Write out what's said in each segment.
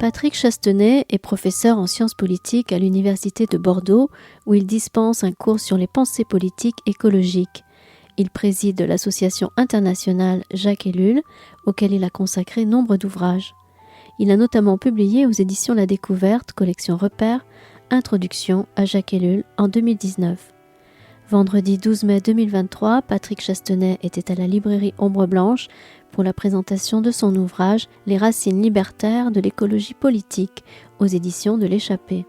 Patrick Chastenay est professeur en sciences politiques à l'Université de Bordeaux, où il dispense un cours sur les pensées politiques écologiques. Il préside l'association internationale Jacques Ellul, auquel il a consacré nombre d'ouvrages. Il a notamment publié aux éditions La Découverte, collection Repères, Introduction à Jacques Ellul en 2019. Vendredi 12 mai 2023, Patrick Chastenay était à la librairie Ombre Blanche pour la présentation de son ouvrage « Les racines libertaires de l'écologie politique » aux éditions de l'Échappée.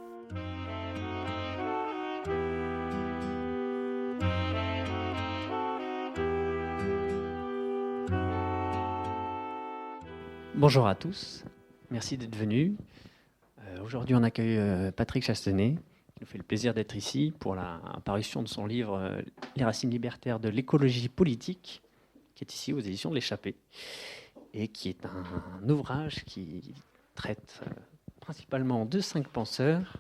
Bonjour à tous, merci d'être venus. Aujourd'hui, on accueille Patrick Chastenay, qui nous fait le plaisir d'être ici pour la parution de son livre « Les racines libertaires de l'écologie politique », qui est ici aux éditions de l'Échappée, et qui est un ouvrage qui traite principalement de 5 penseurs,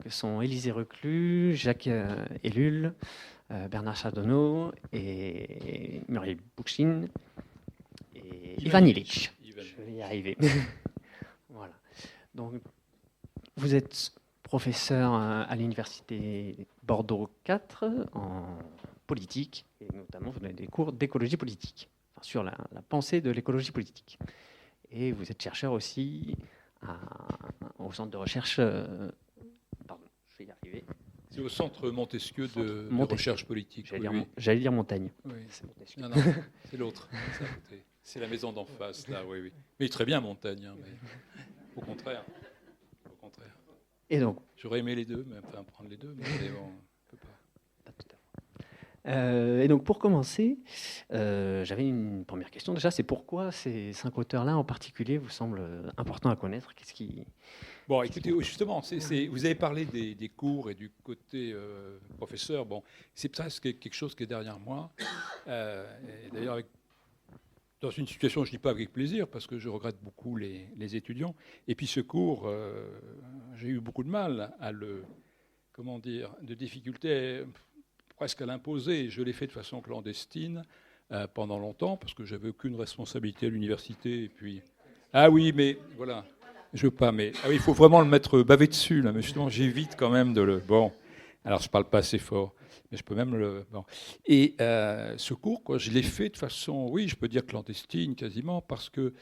que sont Élisée Reclus, Jacques Ellul, Bernard Chardonnot et Muriel Bookchin et Ivan Illich. Je vais y arriver. Voilà. Donc, vous êtes professeur à l'université Bordeaux 4 en politique, et notamment vous donnez des cours d'écologie politique, enfin, sur la pensée de l'écologie politique. Et vous êtes chercheur aussi au centre de recherche. Pardon, je vais y arriver. C'est au centre Montesquieu de recherche politique. J'allais dire Montaigne. Oui. C'est Montesquieu. Non, c'est l'autre. C'est la maison d'en face, là, oui. Mais très bien, Montaigne, hein, mais au contraire. Et donc, j'aurais aimé les deux, mais enfin prendre les deux, mais bon, on ne peut pas. Pas tout à fait. Et donc, pour commencer, j'avais une première question. Déjà, c'est pourquoi ces 5 auteurs-là en particulier vous semblent importants à connaître? Qu'est-ce qui... Bon, écoutez, justement, vous avez parlé des cours et du côté professeur. Bon, c'est presque quelque chose qui est derrière moi. Et d'ailleurs, dans une situation, je ne dis pas avec plaisir, parce que je regrette beaucoup les étudiants. Et puis ce cours, j'ai eu beaucoup de mal de difficulté presque à l'imposer. Je l'ai fait de façon clandestine pendant longtemps, parce que j'avais aucune responsabilité à l'université. Et puis, ah oui, mais voilà, je veux pas, mais il faut vraiment le mettre bavé dessus, là. Mais justement, j'évite quand même de le... Bon, alors je ne parle pas assez fort. Mais je peux même le... Bon. Et ce cours, je l'ai fait de façon, oui, je peux dire clandestine quasiment, parce que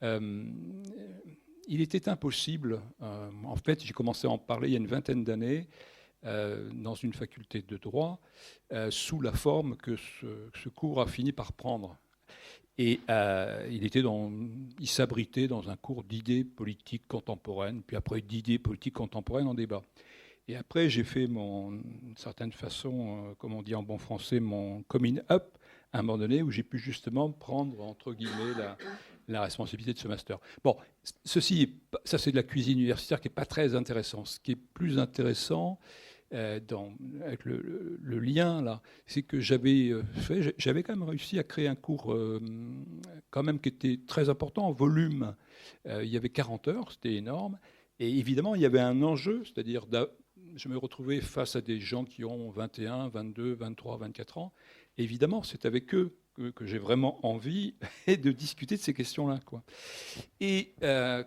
il était impossible. En fait, j'ai commencé à en parler il y a une vingtaine d'années dans une faculté de droit, sous la forme que ce cours a fini par prendre. Et il s'abritait dans un cours d'idées politiques contemporaines, puis après d'idées politiques contemporaines en débat. Et après, j'ai fait d'une certaine façon, comme on dit en bon français, mon coming up, à un moment donné, où j'ai pu justement prendre, entre guillemets, la responsabilité de ce master. Bon, ça c'est de la cuisine universitaire qui n'est pas très intéressant. Ce qui est plus intéressant, avec le lien, là, c'est que j'avais quand même réussi à créer un cours quand même qui était très important en volume. Il y avait 40 heures, c'était énorme. Et évidemment, il y avait un enjeu, c'est-à-dire je me retrouvais face à des gens qui ont 21, 22, 23, 24 ans. Et évidemment, c'est avec eux que j'ai vraiment envie de discuter de ces questions-là, quoi. Et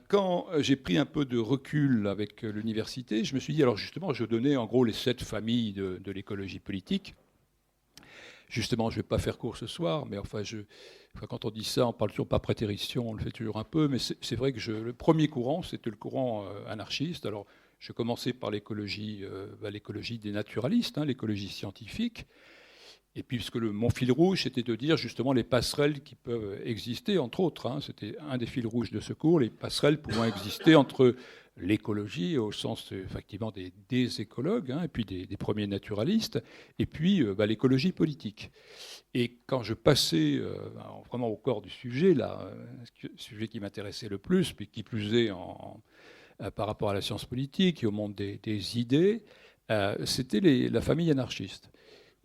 quand j'ai pris un peu de recul avec l'université, je me suis dit, alors justement, je donnais en gros les 7 familles de l'écologie politique. Justement, je ne vais pas faire court ce soir, mais enfin, quand on dit ça, on ne parle toujours pas prétérition, on le fait toujours un peu, mais c'est vrai que le premier courant, c'était le courant anarchiste. Alors, je commençais par l'écologie des naturalistes, l'écologie scientifique. Et puis, puisque mon fil rouge, c'était de dire justement les passerelles qui peuvent exister, entre autres. C'était un des fils rouges de ce cours, les passerelles pouvant exister entre l'écologie, au sens effectivement des écologues, et puis des premiers naturalistes, et puis l'écologie politique. Et quand je passais vraiment au corps du sujet, là, sujet qui m'intéressait le plus, puis qui plus est par rapport à la science politique et au monde des idées, c'était la famille anarchiste.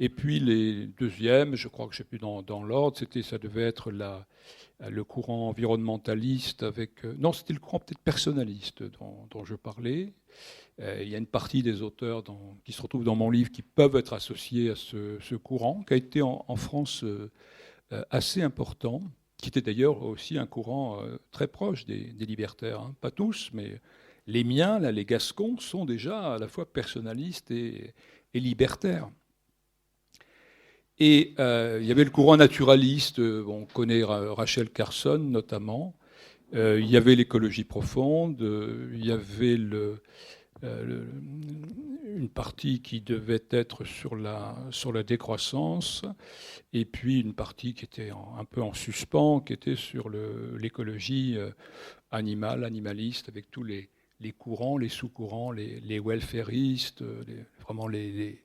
Et puis les deuxièmes, je crois que je ne sais plus dans l'ordre, ça devait être le courant environnementaliste avec... non, c'était le courant peut-être personnaliste dont je parlais. Il y a une partie des auteurs qui se retrouvent dans mon livre qui peuvent être associés à ce courant, qui a été en France assez important. qui était d'ailleurs aussi un courant très proche des libertaires. Hein. Pas tous, mais les miens, là, les Gascons, sont déjà à la fois personnalistes et libertaires. Et il y avait le courant naturaliste, on connaît Rachel Carson notamment, il y avait l'écologie profonde, il y avait une partie qui devait être sur la décroissance, et puis une partie qui était un peu en suspens, qui était sur l'écologie animale, animaliste, avec tous les courants, les sous-courants, les welfaristes, vraiment les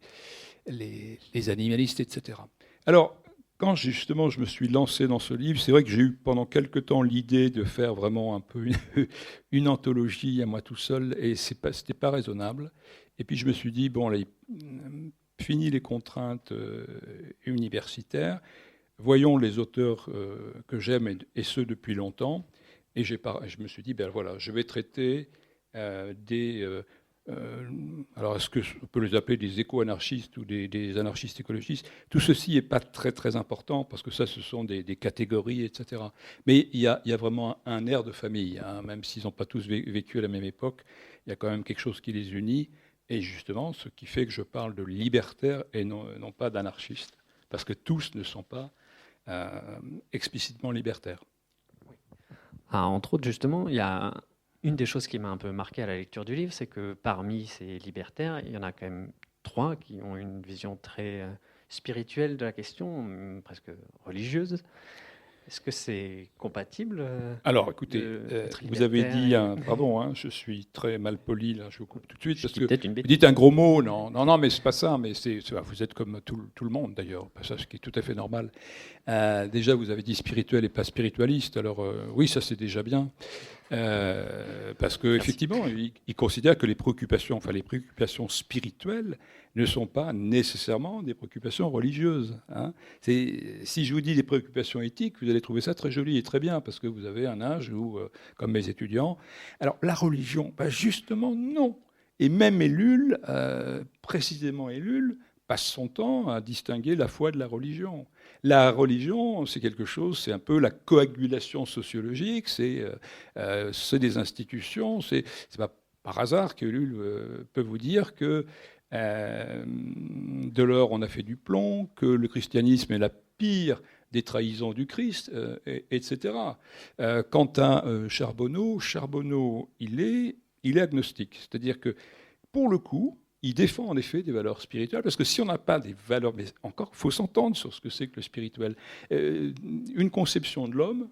animalistes, etc. Alors, quand justement je me suis lancé dans ce livre, c'est vrai que j'ai eu pendant quelque temps l'idée de faire vraiment un peu une anthologie à moi tout seul, et c'était pas raisonnable. Et puis je me suis dit, bon, allez, fini les contraintes universitaires, voyons les auteurs que j'aime et ceux depuis longtemps. Et je me suis dit, ben voilà, je vais traiter alors, est-ce qu'on peut les appeler des éco-anarchistes ou des anarchistes écologistes? Tout ceci n'est pas très, très important, parce que ça, ce sont des catégories, etc. Mais il y a vraiment un air de famille, hein, même s'ils n'ont pas tous vécu à la même époque. Il y a quand même quelque chose qui les unit, et justement, ce qui fait que je parle de libertaires et non pas d'anarchistes, parce que tous ne sont pas explicitement libertaires. Ah, entre autres, justement, il y a une des choses qui m'a un peu marqué à la lecture du livre, c'est que parmi ces libertaires, il y en a quand même 3 qui ont une vision très spirituelle de la question, presque religieuse. Est-ce que c'est compatible Alors, écoutez, vous avez dit, pardon, hein, je suis très mal poli, là, je vous coupe tout de suite, parce que vous dites un gros mot, non, mais c'est pas ça, mais vous êtes comme tout le monde, d'ailleurs, ça, ce qui est tout à fait normal. Déjà, vous avez dit spirituel et pas spiritualiste, alors oui, ça c'est déjà bien, parce qu'effectivement, ils considèrent que les préoccupations spirituelles ne sont pas nécessairement des préoccupations religieuses. Hein. Si je vous dis des préoccupations éthiques, vous allez trouver ça très joli et très bien, parce que vous avez un âge où, comme mes étudiants, alors la religion, justement non. Et même Ellul, précisément Ellul, passe son temps à distinguer la foi de la religion. La religion, c'est quelque chose, c'est un peu la coagulation sociologique, c'est des institutions, c'est pas par hasard qu'Ellul peut vous dire que de l'or on a fait du plomb, que le christianisme est la pire des trahisons du Christ, etc. Quant à Charbonneau, il est agnostique, c'est-à-dire que pour le coup, il défend en effet des valeurs spirituelles, parce que si on n'a pas des valeurs, mais encore, il faut s'entendre sur ce que c'est que le spirituel. Une conception de l'homme,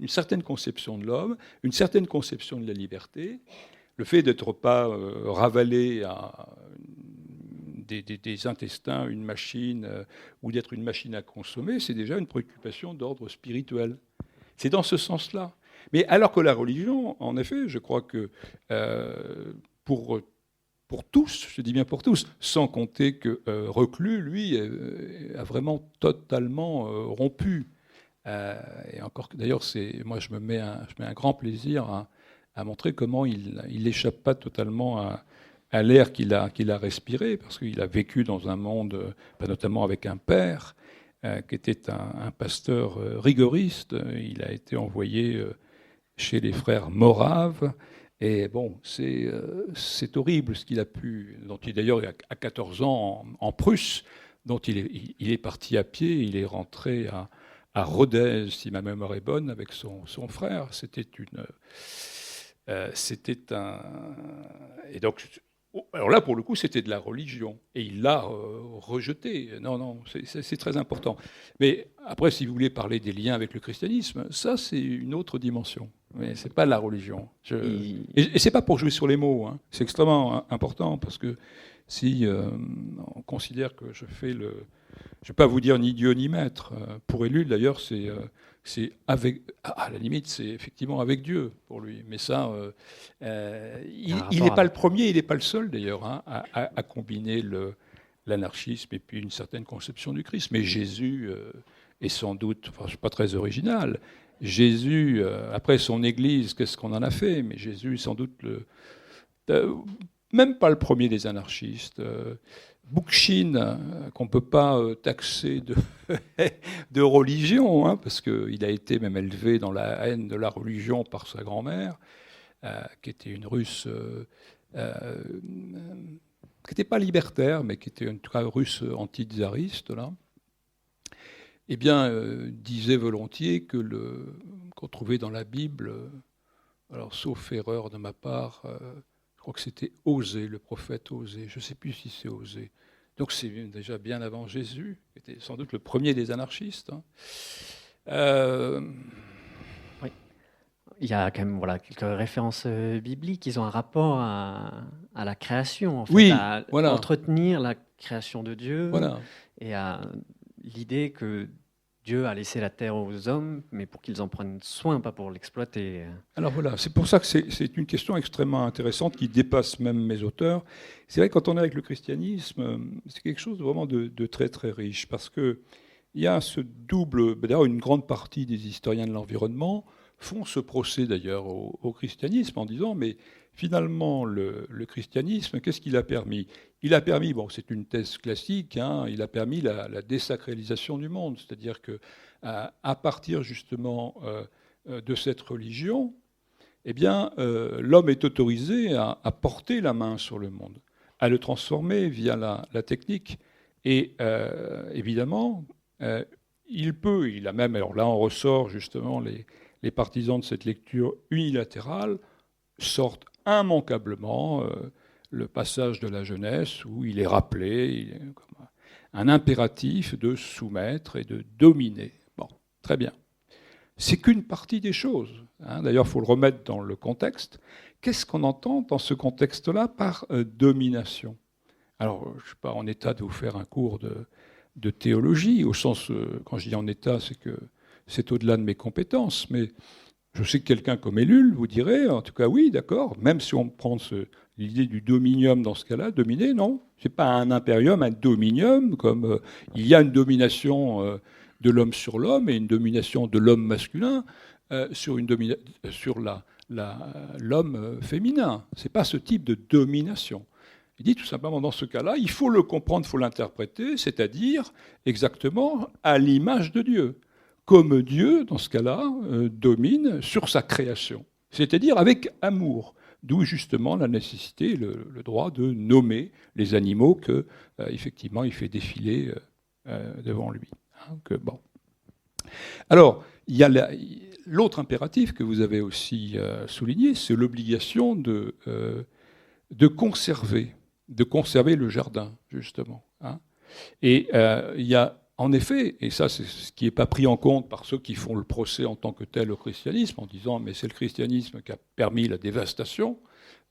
une certaine conception de l'homme, une certaine conception de la liberté, le fait d'être pas ravalé à des intestins, une machine, ou d'être une machine à consommer, c'est déjà une préoccupation d'ordre spirituel. C'est dans ce sens-là. Mais alors que la religion, en effet, je crois que pour tous, je dis bien pour tous, sans compter que Reclus, lui, a vraiment totalement rompu. Et encore que d'ailleurs, moi je mets un grand plaisir à montrer comment il n'échappe pas totalement à l'air qu'il a respiré, parce qu'il a vécu dans un monde, notamment avec un père, qui était un pasteur rigoriste. Il a été envoyé chez les frères Moraves. Et bon, c'est horrible ce qu'il a pu, dont il d'ailleurs à 14 ans en Prusse, dont il est parti à pied, il est rentré à Rodez, si ma mémoire est bonne, avec son frère. Et donc, alors là, pour le coup, c'était de la religion. Et il l'a rejeté. Non, c'est très important. Mais après, si vous voulez parler des liens avec le christianisme, ça, c'est une autre dimension. Mais ce n'est pas la religion. Et ce n'est pas pour jouer sur les mots. Hein. C'est extrêmement important, parce que si on considère que je fais je ne vais pas vous dire ni Dieu ni maître. Pour Ellul, d'ailleurs, c'est avec, à la limite, c'est effectivement avec Dieu pour lui. Mais ça, il n'est pas le premier, il n'est pas le seul d'ailleurs à combiner l'anarchisme et puis une certaine conception du Christ. Mais Jésus est sans doute, je ne suis pas très original. Jésus, après son Église, qu'est-ce qu'on en a fait? Mais Jésus est sans doute même pas le premier des anarchistes. Bookchin, qu'on ne peut pas taxer de religion, hein, parce qu'il a été même élevé dans la haine de la religion par sa grand-mère, qui était une Russe, qui n'était pas libertaire, mais qui était en tout cas russe anti-tsariste, là. Eh bien, disait volontiers qu'on trouvait dans la Bible, alors sauf erreur de ma part, je crois que c'était Osée, le prophète Osée, je ne sais plus si c'est Osée. Donc c'est déjà bien avant Jésus, qui était sans doute le premier des anarchistes. Hein. Oui. Il y a quand même quelques références bibliques. Ils ont un rapport à la création, en fait, oui, à entretenir la création de Dieu, et à l'idée que Dieu a laissé la terre aux hommes, mais pour qu'ils en prennent soin, pas pour l'exploiter. Alors voilà, c'est pour ça que c'est une question extrêmement intéressante qui dépasse même mes auteurs. C'est vrai que quand on est avec le christianisme, c'est quelque chose vraiment de très très riche, parce qu'il y a ce double... D'ailleurs, une grande partie des historiens de l'environnement font ce procès d'ailleurs au christianisme en disant, mais finalement, le christianisme, qu'est-ce qu'il a permis ? Il a permis, bon, c'est une thèse classique, hein, il a permis la désacralisation du monde, c'est-à-dire que à partir justement de cette religion, eh bien, l'homme est autorisé à porter la main sur le monde, à le transformer via la technique. Et évidemment, il a même, alors là on ressort justement, les partisans de cette lecture unilatérale sortent immanquablement le passage de la Genèse où il est rappelé comme un impératif de soumettre et de dominer. Bon, très bien. C'est qu'une partie des choses. Hein. D'ailleurs, il faut le remettre dans le contexte. Qu'est-ce qu'on entend dans ce contexte-là par domination ? Alors, je ne suis pas en état de vous faire un cours de théologie, au sens, quand je dis en état, c'est que c'est au-delà de mes compétences, mais je sais que quelqu'un comme Ellul vous dirait, en tout cas oui, d'accord, même si on prend l'idée du dominium dans ce cas-là, dominer, non, c'est pas un impérium, un dominium, comme il y a une domination de l'homme sur l'homme et une domination de l'homme masculin sur l'homme féminin. C'est pas ce type de domination. Il dit tout simplement, dans ce cas-là, il faut le comprendre, il faut l'interpréter, c'est-à-dire exactement à l'image de Dieu. Comme Dieu, dans ce cas-là, domine sur sa création, c'est-à-dire avec amour, d'où justement la nécessité, le droit de nommer les animaux que, effectivement, il fait défiler devant lui. Bon. Alors, il y a l'autre impératif que vous avez aussi souligné, c'est l'obligation de conserver le jardin, justement. Hein. Et il y a en effet, et ça c'est ce qui n'est pas pris en compte par ceux qui font le procès en tant que tel au christianisme, en disant mais c'est le christianisme qui a permis la dévastation,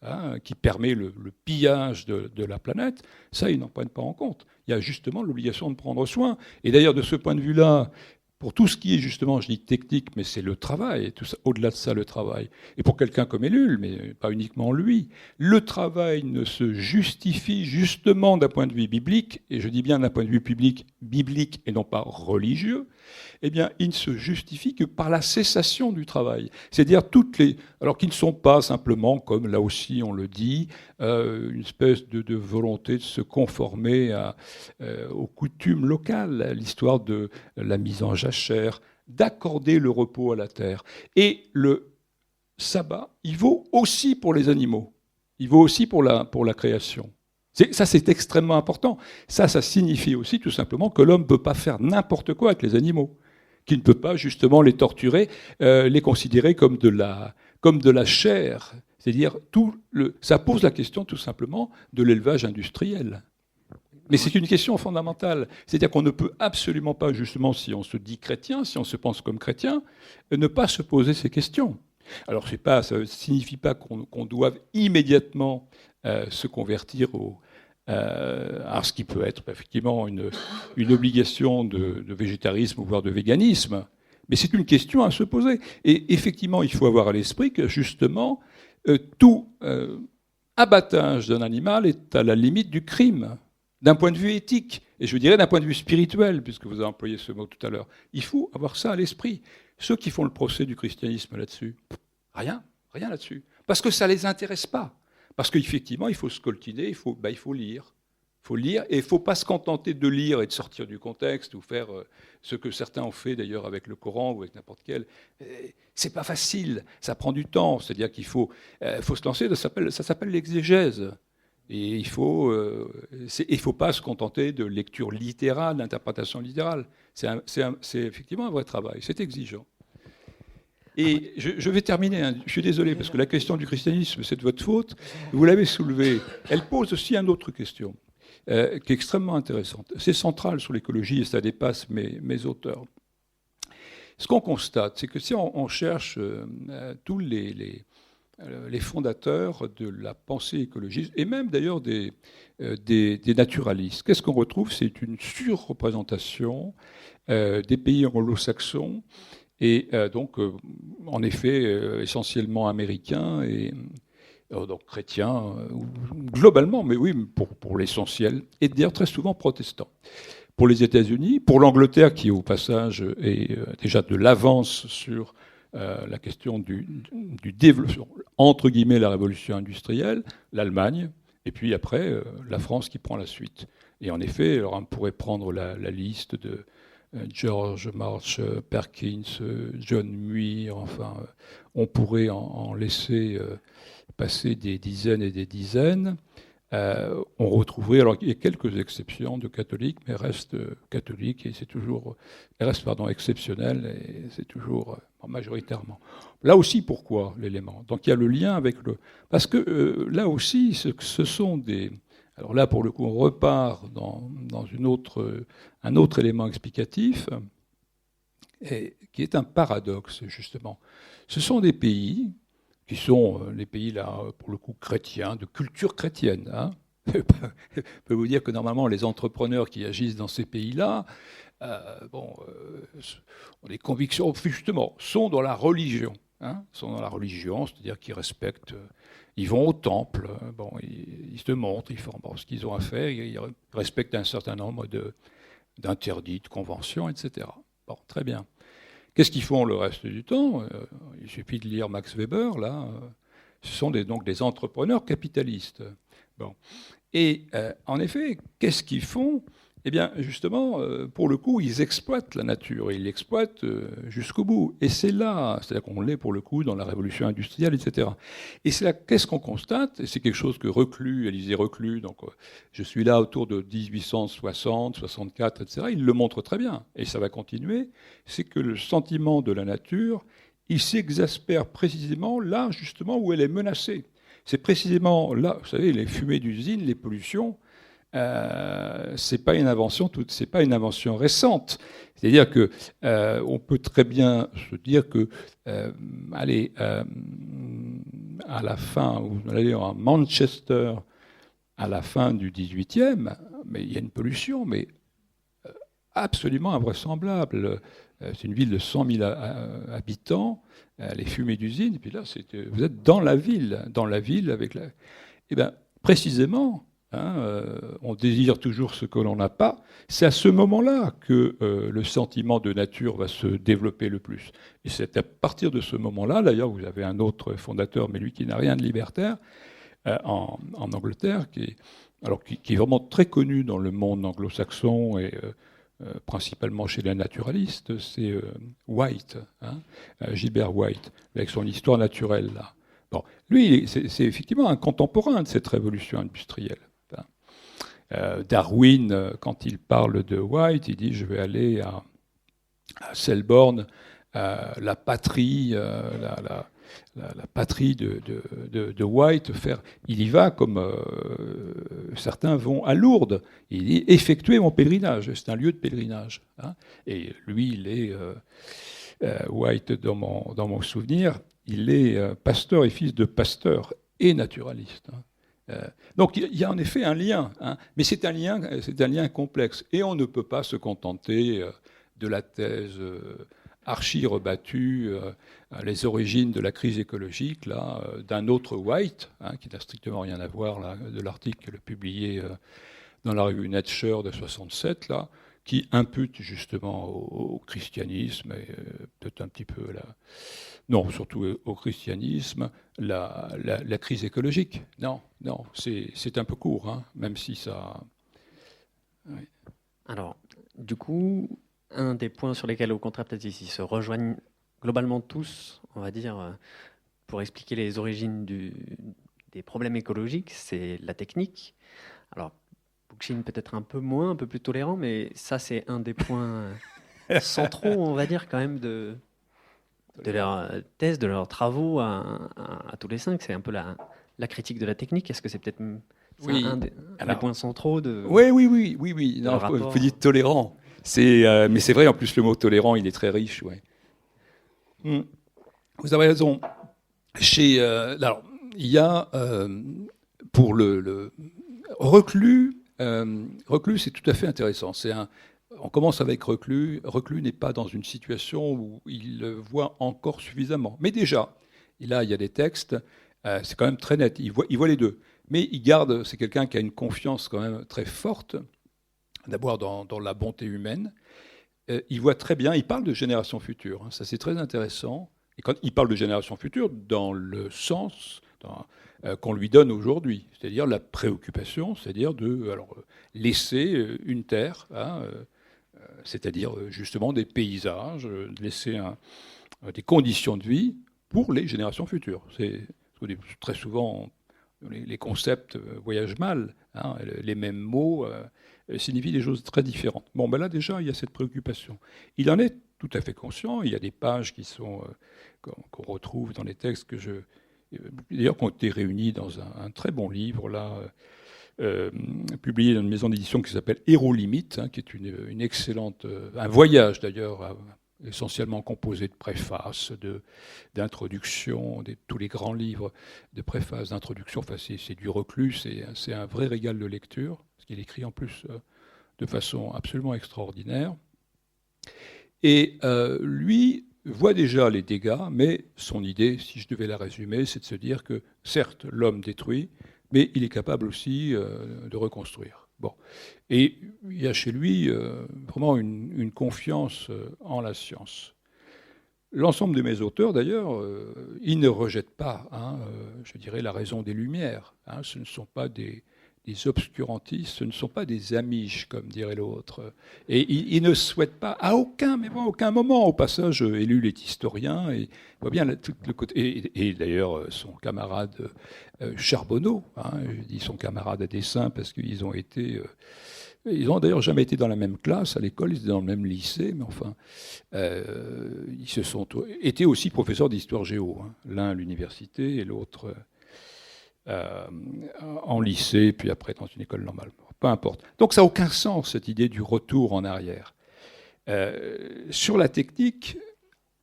hein, qui permet le pillage de la planète, ça ils n'en prennent pas en compte. Il y a justement l'obligation de prendre soin. Et d'ailleurs de ce point de vue-là, pour tout ce qui est justement, je dis technique, mais c'est le travail, tout ça, au-delà de ça le travail. Et pour quelqu'un comme Ellul, mais pas uniquement lui, le travail ne se justifie justement d'un point de vue biblique, et je dis bien d'un point de vue biblique et non pas religieux, eh bien, il ne se justifie que par la cessation du travail. C'est-à-dire alors qui ne sont pas simplement, comme là aussi on le dit, une espèce de volonté de se conformer aux coutumes locales, l'histoire de la mise en jachère, d'accorder le repos à la terre. Et le sabbat, il vaut aussi pour les animaux, il vaut aussi pour la création. Ça, c'est extrêmement important. Ça signifie aussi tout simplement que l'homme ne peut pas faire n'importe quoi avec les animaux, qu'il ne peut pas justement les torturer, les considérer comme de la chair. C'est-à-dire, ça pose la question tout simplement de l'élevage industriel. Mais c'est une question fondamentale. C'est-à-dire qu'on ne peut absolument pas, justement, si on se dit chrétien, si on se pense comme chrétien, ne pas se poser ces questions. Alors, ça ne signifie pas qu'on doive immédiatement se convertir à ce qui peut être effectivement une obligation de végétarisme, voire de véganisme. Mais c'est une question à se poser. Et effectivement, il faut avoir à l'esprit que, justement, tout abattage d'un animal est à la limite du crime, d'un point de vue éthique, et je dirais d'un point de vue spirituel, puisque vous avez employé ce mot tout à l'heure. Il faut avoir ça à l'esprit. Ceux qui font le procès du christianisme là-dessus, rien là-dessus. Parce que ça ne les intéresse pas. Parce qu'effectivement, il faut scoltiner, il faut lire. Il faut lire, et il ne faut pas se contenter de lire et de sortir du contexte ou faire ce que certains ont fait d'ailleurs avec le Coran ou avec n'importe quel. C'est pas facile, ça prend du temps. C'est-à-dire qu'il faut se lancer. Ça s'appelle l'exégèse. Et il faut pas se contenter de lecture littérale, d'interprétation littérale. C'est effectivement un vrai travail. C'est exigeant. Et je vais terminer. Hein. Je suis désolé parce que la question du christianisme, c'est de votre faute. Vous l'avez soulevée. Elle pose aussi une autre question qui est extrêmement intéressante. C'est central sur l'écologie et ça dépasse mes auteurs. Ce qu'on constate, c'est que si on cherche tous les fondateurs de la pensée écologiste, et même d'ailleurs des naturalistes, qu'est-ce qu'on retrouve? C'est une surreprésentation des pays anglo-saxons, et donc, en effet, essentiellement américains, et donc chrétiens, globalement, mais oui, pour l'essentiel, et d'ailleurs très souvent protestants. Pour les États-Unis, pour l'Angleterre, qui au passage est déjà de l'avance sur la question du développement, entre guillemets, la révolution industrielle, l'Allemagne, et puis après, la France qui prend la suite. Et en effet, alors on pourrait prendre la liste de George Marsh Perkins, John Muir, enfin, on pourrait en laisser passer des dizaines et des dizaines. On retrouverait, alors il y a quelques exceptions de catholiques, mais reste catholique et exceptionnel, et c'est toujours majoritairement. Là aussi, pourquoi l'élément? Donc il y a le lien avec parce que là aussi, ce sont des... Alors là, pour le coup, on repart dans un autre élément explicatif, qui est un paradoxe, justement. Ce sont des pays qui sont les pays, là, pour le coup, chrétiens, de culture chrétienne. Hein. Je peux vous dire que normalement, les entrepreneurs qui agissent dans ces pays-là, ont des convictions, justement, sont dans la religion. Hein, sont dans la religion, c'est-à-dire qu'ils respectent... Ils vont au temple, bon, ils se montrent, ils font ce qu'ils ont à faire, ils respectent un certain nombre d'interdits, de conventions, etc. Bon, très bien. Qu'est-ce qu'ils font le reste du temps? Il suffit de lire Max Weber, là. Ce sont donc des entrepreneurs capitalistes. Bon. Et en effet, qu'est-ce qu'ils font? Eh bien, justement, pour le coup, ils exploitent la nature, et ils l'exploitent jusqu'au bout. Et c'est là, c'est-à-dire qu'on l'est pour le coup dans la révolution industrielle, etc. Et c'est là, qu'est-ce qu'on constate? Et c'est quelque chose que Élisée Reclus, donc je suis là autour de 1860, 64, etc., il le montre très bien, et ça va continuer, c'est que le sentiment de la nature, il s'exaspère précisément là, justement, où elle est menacée. C'est précisément là, vous savez, les fumées d'usines, les pollutions, c'est pas une invention récente. C'est-à-dire que on peut très bien se dire que à la fin, vous allez à Manchester, à la fin du XVIIIe, mais il y a une pollution, mais absolument invraisemblable. C'est une ville de 100 000 habitants, les fumées d'usines, et puis là, vous êtes dans la ville avec la... Eh bien, précisément, on désire toujours ce que l'on n'a pas. C'est à ce moment-là que le sentiment de nature va se développer le plus. Et c'est à partir de ce moment-là, d'ailleurs, vous avez un autre fondateur, mais lui qui n'a rien de libertaire, en Angleterre, qui est vraiment très connu dans le monde anglo-saxon et principalement chez les naturalistes, c'est White, Gilbert White, avec son histoire naturelle, là. Bon, lui, c'est effectivement un contemporain de cette révolution industrielle. Darwin, quand il parle de White, il dit « je vais aller à Selborne, la patrie, la patrie de White, faire... » Il y va comme certains vont à Lourdes. Il dit « effectuer mon pèlerinage ». C'est un lieu de pèlerinage. Hein. Et lui, il est... White, dans mon souvenir, il est pasteur et fils de pasteur et naturaliste. Hein. Donc il y a en effet un lien, hein, mais c'est un lien complexe. Et on ne peut pas se contenter de la thèse archi-rebattue, les origines de la crise écologique, là, d'un autre White, hein, qui n'a strictement rien à voir, là, de l'article publié dans la revue Nature de 67, là, qui impute justement au christianisme, et peut-être un petit peu non, surtout au christianisme, la crise écologique. Non, c'est un peu court, hein, même si ça... Oui. Alors, du coup, un des points sur lesquels, au contraire, peut-être ici se rejoignent globalement tous, on va dire, pour expliquer les origines des problèmes écologiques, c'est la technique. Alors, Bookchin peut-être un peu moins, un peu plus tolérant, mais ça, c'est un des points centraux, on va dire, quand même, de leur thèse, de leurs travaux à tous les cinq. C'est un peu la critique de la technique. Est-ce que c'est peut-être Oui. un des points centraux de... Oui. Non, vous dites tolérant. Mais c'est vrai, en plus, le mot tolérant, il est très riche. Ouais. Vous avez raison. Alors, il y a, pour le reclus, reclus, c'est tout à fait intéressant. On commence avec reclus. Reclus n'est pas dans une situation où il voit encore suffisamment. Mais déjà, là, il y a des textes, c'est quand même très net. Il voit les deux. Mais c'est quelqu'un qui a une confiance quand même très forte, d'abord dans la bonté humaine. Il voit très bien, il parle de génération future. Ça, c'est très intéressant. Et quand il parle de génération future, dans le sens qu'on lui donne aujourd'hui, c'est-à-dire la préoccupation, c'est-à-dire de laisser une terre, c'est-à-dire justement des paysages, de laisser des conditions de vie pour les générations futures. Très souvent, les concepts voyagent mal, les mêmes mots signifient des choses très différentes. Bon, ben là déjà, il y a cette préoccupation. Il en est tout à fait conscient. Il y a des pages qu'on retrouve dans les textes d'ailleurs, qui ont été réunis dans un très bon livre là, publié dans une maison d'édition qui s'appelle Héros Limite, qui est une excellente, un voyage d'ailleurs, essentiellement composé de préfaces, d'introductions, tous les grands livres de préfaces, d'introduction. Enfin, c'est du Reclus, c'est un vrai régal de lecture, parce qu'il écrit en plus de façon absolument extraordinaire. Et lui voit déjà les dégâts, mais son idée, si je devais la résumer, c'est de se dire que, certes, l'homme détruit, mais il est capable aussi de reconstruire. Bon. Et il y a chez lui vraiment une confiance en la science. L'ensemble de mes auteurs, d'ailleurs, ils ne rejettent pas, je dirais, la raison des Lumières. Ce ne sont pas des obscurantistes, ce ne sont pas des amiches, comme dirait l'autre. Et ils ne souhaitent pas, à aucun moment, au passage, Ellul est historien, et il voit bien tout le côté. Et d'ailleurs, son camarade Charbonneau, je dis son camarade à dessein parce qu'ils ont été. Ils n'ont d'ailleurs jamais été dans la même classe à l'école, ils étaient dans le même lycée, mais enfin, ils se sont été aussi professeurs d'histoire géo, l'un à l'université et l'autre en lycée, puis après dans une école normale. Peu importe. Donc ça n'a aucun sens, cette idée du retour en arrière. Sur la technique,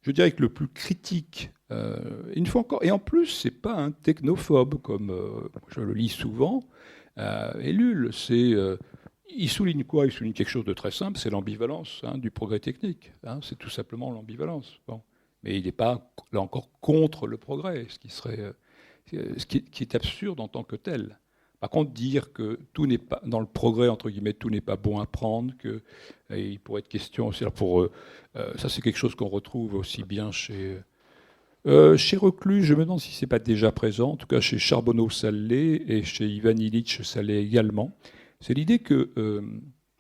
je dirais que le plus critique, une fois encore, et en plus, ce n'est pas un technophobe, comme je le lis souvent, Ellul, il souligne quoi ? Il souligne quelque chose de très simple, c'est l'ambivalence du progrès technique. C'est tout simplement l'ambivalence. Bon. Mais il n'est pas, là encore, contre le progrès, ce qui est absurde en tant que tel. Par contre, dire que tout n'est pas, dans le progrès, entre guillemets, tout n'est pas bon à prendre, il pourrait être question aussi, ça c'est quelque chose qu'on retrouve aussi bien chez Reclus, je me demande si ce n'est pas déjà présent, en tout cas chez Charbonneau ça l'est, et chez Ivan Illich ça l'est également. C'est l'idée que,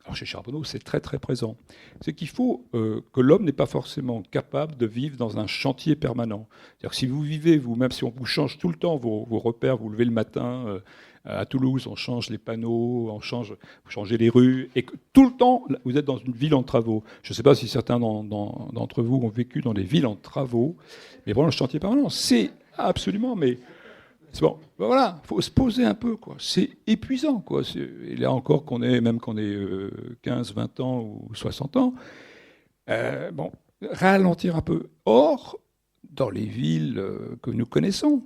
alors chez Charbonneau c'est très très présent, c'est qu'il faut que l'homme n'est pas forcément capable de vivre dans un chantier permanent. C'est-à-dire que si vous vivez, vous-même, si on vous change tout le temps vos repères, vous levez le matin, à Toulouse on change les panneaux, vous changez les rues, et que tout le temps vous êtes dans une ville en travaux. Je ne sais pas si certains d'entre vous ont vécu dans des villes en travaux, mais vraiment le chantier permanent, c'est absolument... Mais c'est bon, ben voilà, il faut se poser un peu, quoi. C'est épuisant, quoi. Et là encore, même qu'on ait 15, 20 ans ou 60 ans, ralentir un peu. Or, dans les villes que nous connaissons,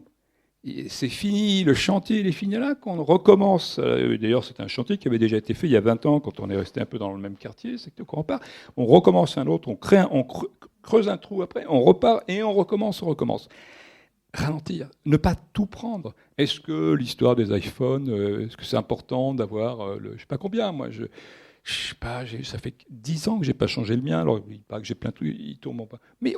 c'est fini, le chantier il est fini là, qu'on recommence. D'ailleurs, c'est un chantier qui avait déjà été fait il y a 20 ans, quand on est resté un peu dans le même quartier, c'est que quand on part, on recommence un autre, on creuse un trou après, on repart et on recommence. Ralentir, ne pas tout prendre. Est-ce que l'histoire des iPhones, est-ce que c'est important d'avoir je ne sais pas combien, moi, je sais pas, ça fait 10 ans que je n'ai pas changé le mien, alors il paraît que j'ai plein de trucs, il tourne pas. Mais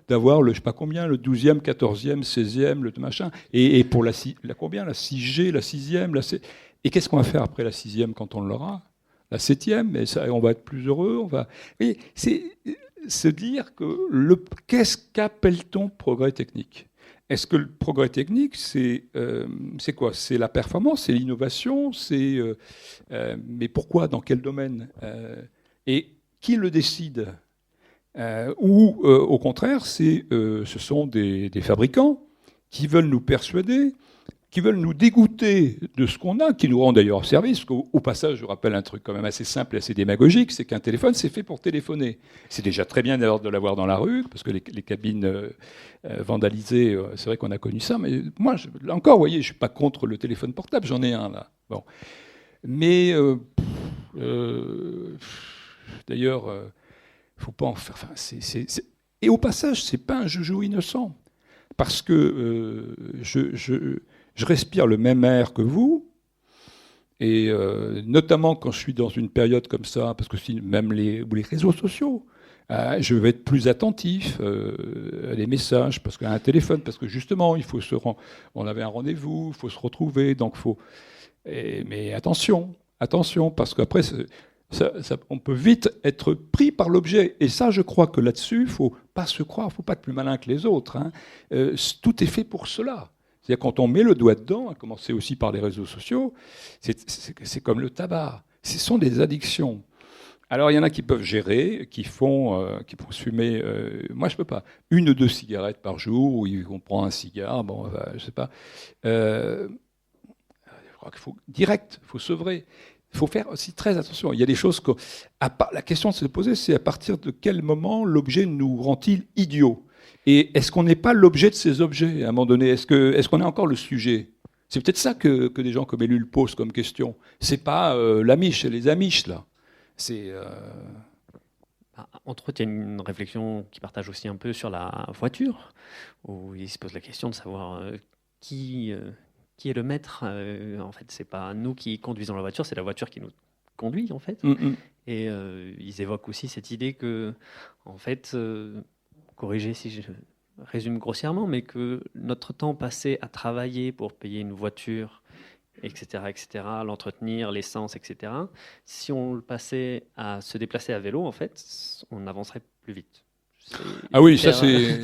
d'avoir le je ne sais pas combien, le 12e, 14e, 16e, le machin, et pour la 6G, la 6e, et qu'est-ce qu'on va faire après la 6e quand on l'aura ? la 7e, mais ça, on va être plus heureux. Et c'est se dire que qu'appelle-t-on progrès technique ? Est-ce que le progrès technique, c'est quoi ? C'est la performance, c'est l'innovation, mais pourquoi ? Dans quel domaine ? Et qui le décide ? Ou au contraire, ce sont des fabricants qui veulent nous persuader, qui veulent nous dégoûter de ce qu'on a, qui nous rendent d'ailleurs service. Au passage, je rappelle un truc quand même assez simple et assez démagogique, c'est qu'un téléphone, c'est fait pour téléphoner. C'est déjà très bien d'ailleurs de l'avoir dans la rue, parce que les cabines vandalisées, c'est vrai qu'on a connu ça, mais moi, là encore, vous voyez, je ne suis pas contre le téléphone portable, j'en ai un là. Bon. Mais, d'ailleurs, faut pas en faire... Enfin, Et au passage, ce n'est pas un joujou innocent, parce que je respire le même air que vous, et notamment quand je suis dans une période comme ça, parce que même les réseaux sociaux, je vais être plus attentif à les messages, parce qu'à un téléphone, parce que justement, on avait un rendez-vous, il faut se retrouver, donc mais attention, parce qu'après, on peut vite être pris par l'objet. Et ça, je crois que là-dessus, il ne faut pas se croire, il ne faut pas être plus malin que les autres. Hein. Tout est fait pour cela. C'est-à-dire quand on met le doigt dedans, à commencer aussi par les réseaux sociaux, c'est comme le tabac. Ce sont des addictions. Alors il y en a qui peuvent gérer, qui font se fumer. Moi je peux pas. 1 ou 2 cigarettes par jour, ou on prend un cigare. Bon, je sais pas. Je crois qu'il faut direct, il faut sevrer. Il faut faire aussi très attention. Il y a des choses que la question de se poser, c'est à partir de quel moment l'objet nous rend-il idiots ? Et est-ce qu'on n'est pas l'objet de ces objets à un moment donné ? Est-ce qu'on est encore le sujet ? C'est peut-être ça que des gens comme Ellul posent comme question. C'est pas l'Amish et les Amish, là. Entre autres, il y a une réflexion qui partage aussi un peu sur la voiture, où il se pose la question de savoir qui est le maître. En fait, c'est pas nous qui conduisons la voiture, c'est la voiture qui nous conduit, en fait. Et ils évoquent aussi cette idée que, en fait... corriger si je résume grossièrement, mais que notre temps passé à travailler pour payer une voiture, etc., l'entretenir, l'essence, etc., si on le passait à se déplacer à vélo, en fait, on avancerait plus vite. Ah oui, ça c'est...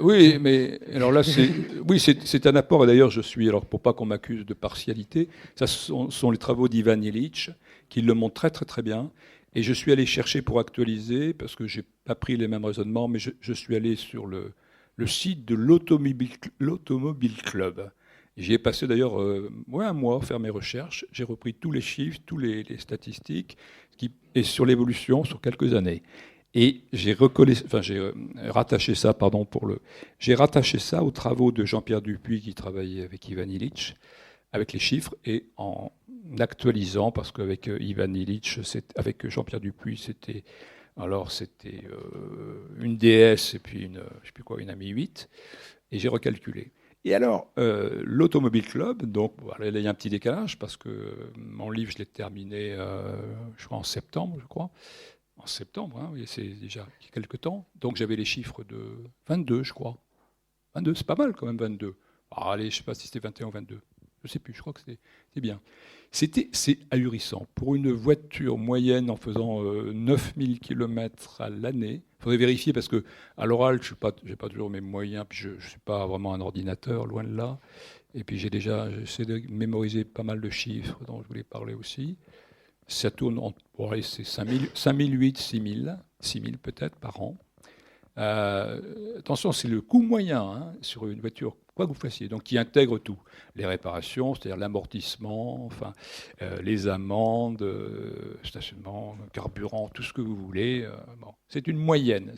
oui, mais alors là, c'est un apport, et d'ailleurs je suis, alors pour pas qu'on m'accuse de partialité, ça sont les travaux d'Ivan Illich, qui le montrent très très très bien. Et je suis allé chercher pour actualiser, parce que je n'ai pas pris les mêmes raisonnements, mais je suis allé sur le site de l'Automobile Club. J'y ai passé d'ailleurs un mois à faire mes recherches. J'ai repris tous les chiffres, tous les statistiques, et sur l'évolution sur quelques années. Et j'ai rattaché ça, j'ai rattaché ça aux travaux de Jean-Pierre Dupuis, qui travaillait avec Ivan Illich, avec les chiffres, et en actualisant, parce qu'avec Ivan Illich, avec Jean-Pierre Dupuis, c'était une DS et puis une AMI 8, et j'ai recalculé. Et alors, l'Automobile Club, donc il y a un petit décalage, parce que mon livre, je l'ai terminé, je crois, en septembre, En septembre, hein, c'est déjà quelques temps. Donc j'avais les chiffres de 22, je crois. 22, c'est pas mal quand même, 22. Allez, je ne sais pas si c'était 21 ou 22. Je ne sais plus, je crois que c'était bien. C'est ahurissant. Pour une voiture moyenne en faisant 9000 km à l'année, il faudrait vérifier parce qu'à l'oral, je n'ai pas toujours mes moyens, puis je ne suis pas vraiment un ordinateur, loin de là. Et puis j'essaie de mémoriser pas mal de chiffres dont je voulais parler aussi. Ça tourne c'est 5008, 6000 peut-être par an. Attention, c'est le coût moyen hein, sur une voiture, quoi que vous fassiez, donc qui intègre tout. Les réparations, c'est-à-dire l'amortissement, les amendes, stationnement, carburant, tout ce que vous voulez. C'est une moyenne.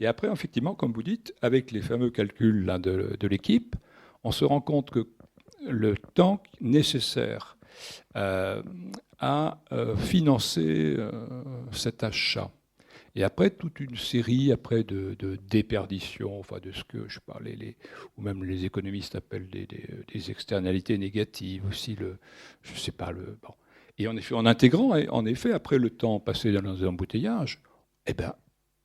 Et après, effectivement, comme vous dites, avec les fameux calculs là, de l'équipe, on se rend compte que le temps nécessaire à financer cet achat. Et après, toute une série de déperditions, de ce que je parlais, ou même les économistes appellent des externalités négatives, aussi Et en effet, en intégrant, en effet, après le temps passé dans les embouteillages,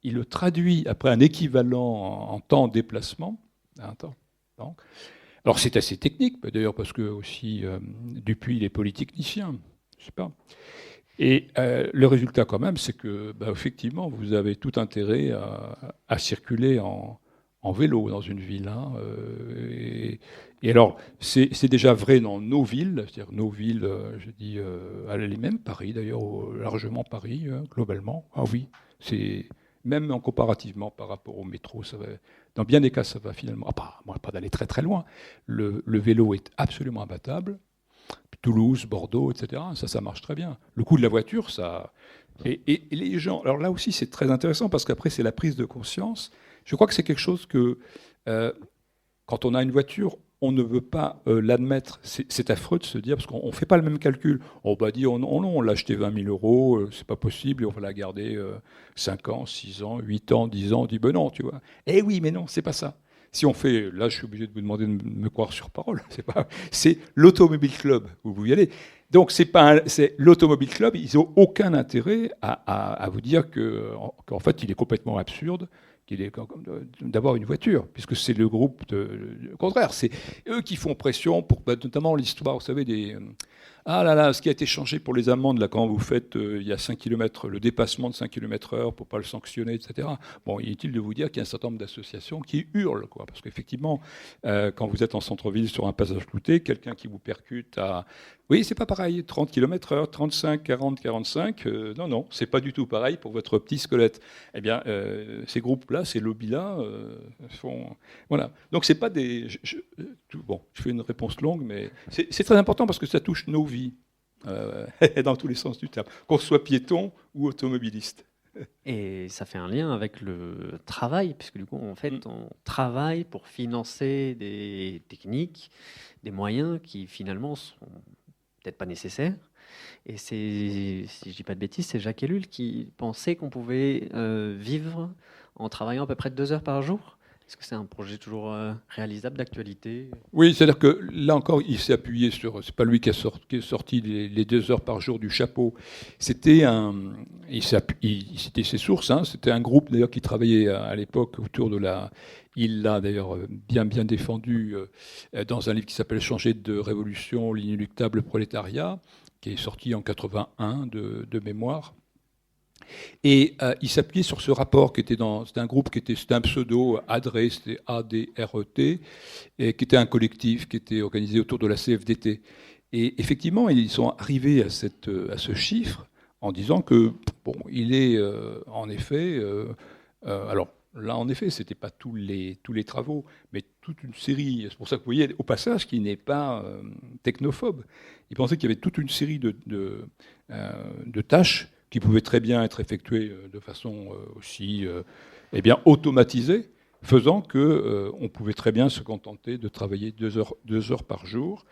il le traduit après un équivalent en temps de déplacement. Alors c'est assez technique, d'ailleurs, parce que aussi Dupuis, il est polytechnicien, je sais pas. Et le résultat, quand même, c'est que, effectivement, vous avez tout intérêt à circuler en vélo dans une ville. Hein, et alors, c'est déjà vrai dans nos villes, c'est-à-dire nos villes, je dis, même Paris d'ailleurs, largement Paris, globalement. Ah oui, c'est même en comparativement par rapport au métro, ça va, dans bien des cas, ça va finalement, pas d'aller très très loin. Le vélo est absolument imbattable. Toulouse, Bordeaux, etc. Ça marche très bien. Le coût de la voiture, ça... Et les gens... Alors là aussi, c'est très intéressant parce qu'après, c'est la prise de conscience. Je crois que c'est quelque chose que, quand on a une voiture, on ne veut pas l'admettre. C'est affreux de se dire, parce qu'on ne fait pas le même calcul. On va dire, on l'a acheté 20 000 euros, c'est pas possible, et on va la garder 5 ans, 6 ans, 8 ans, 10 ans. On dit, ben non, tu vois. Eh oui, mais non, c'est pas ça. Si on fait, là je suis obligé de vous demander de me croire sur parole, c'est l'Automobile Club où vous y allez. Donc c'est l'Automobile Club, ils n'ont aucun intérêt à vous dire qu'en fait il est complètement absurde d'avoir une voiture, puisque c'est le groupe au contraire, c'est eux qui font pression pour notamment l'histoire, vous savez, ah là là, ce qui a été changé pour les amendes, là, quand vous faites, il y a 5 km, le dépassement de 5 km/h pour ne pas le sanctionner, etc. Bon, il est utile de vous dire qu'il y a un certain nombre d'associations qui hurlent, quoi, parce qu'effectivement, quand vous êtes en centre-ville sur un passage clouté, quelqu'un qui vous percute à... Oui, c'est pas pareil, 30 km/h, 35, 40, 45, non, c'est pas du tout pareil pour votre petit squelette. Eh bien, ces groupes-là, ces lobbies-là, font... Voilà. Donc, c'est pas des... Bon, je fais une réponse longue, mais c'est très important parce que ça touche nos vies, dans tous les sens du terme, qu'on soit piéton ou automobiliste. Et ça fait un lien avec le travail, puisque du coup, en fait, on travaille pour financer des techniques, des moyens qui finalement sont peut-être pas nécessaires. Et c'est, si je dis pas de bêtises, c'est Jacques Ellul qui pensait qu'on pouvait vivre en travaillant à peu près 2 heures par jour. Est-ce que c'est un projet toujours réalisable, d'actualité? Oui, c'est-à-dire que là encore, il s'est appuyé sur. C'est pas lui qui est sorti les 2 heures par jour du chapeau. C'était il citait ses sources. Hein, c'était un groupe d'ailleurs qui travaillait à l'époque autour de la. Il l'a d'ailleurs bien défendu dans un livre qui s'appelle Changer de révolution, l'inéluctable prolétariat, qui est sorti en 81 de mémoire. Et il s'appuyait sur ce rapport qui était c'était un groupe c'était un pseudo, ADRET, c'était A-D-R-E-T, et qui était un collectif qui était organisé autour de la CFDT. Et effectivement, ils sont arrivés à ce chiffre en disant que, bon, il est en effet... alors, là, en effet, ce n'était pas tous les travaux, mais toute une série. C'est pour ça que vous voyez, au passage, qu'il n'est pas technophobe. Il pensait qu'il y avait toute une série de tâches qui pouvaient très bien être effectuées de façon aussi automatisée, faisant qu'on pouvait très bien se contenter de travailler 2 heures par jour.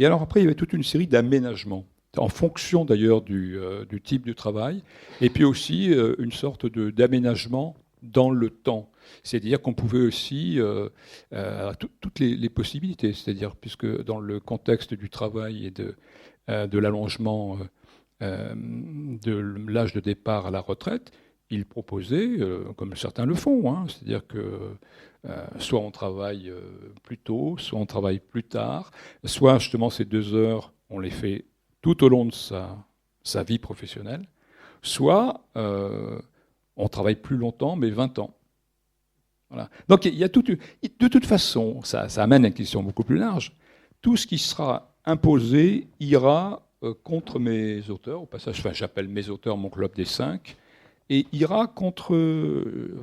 Et alors après, il y avait toute une série d'aménagements, en fonction d'ailleurs du type de travail, et puis aussi une sorte d'aménagement dans le temps. C'est-à-dire qu'on pouvait aussi toutes les possibilités, c'est-à-dire puisque dans le contexte du travail et de l'allongement de l'âge de départ à la retraite, il proposait, comme certains le font, hein, c'est-à-dire que soit on travaille plus tôt, soit on travaille plus tard, soit justement ces 2 heures, on les fait tout au long de sa vie professionnelle, soit on travaille plus longtemps, mais 20 ans. Voilà. Donc il y a de toute façon, ça amène à une question beaucoup plus large. Tout ce qui sera imposé ira contre mes auteurs. Au passage, j'appelle mes auteurs mon club des 5. Et ira contre...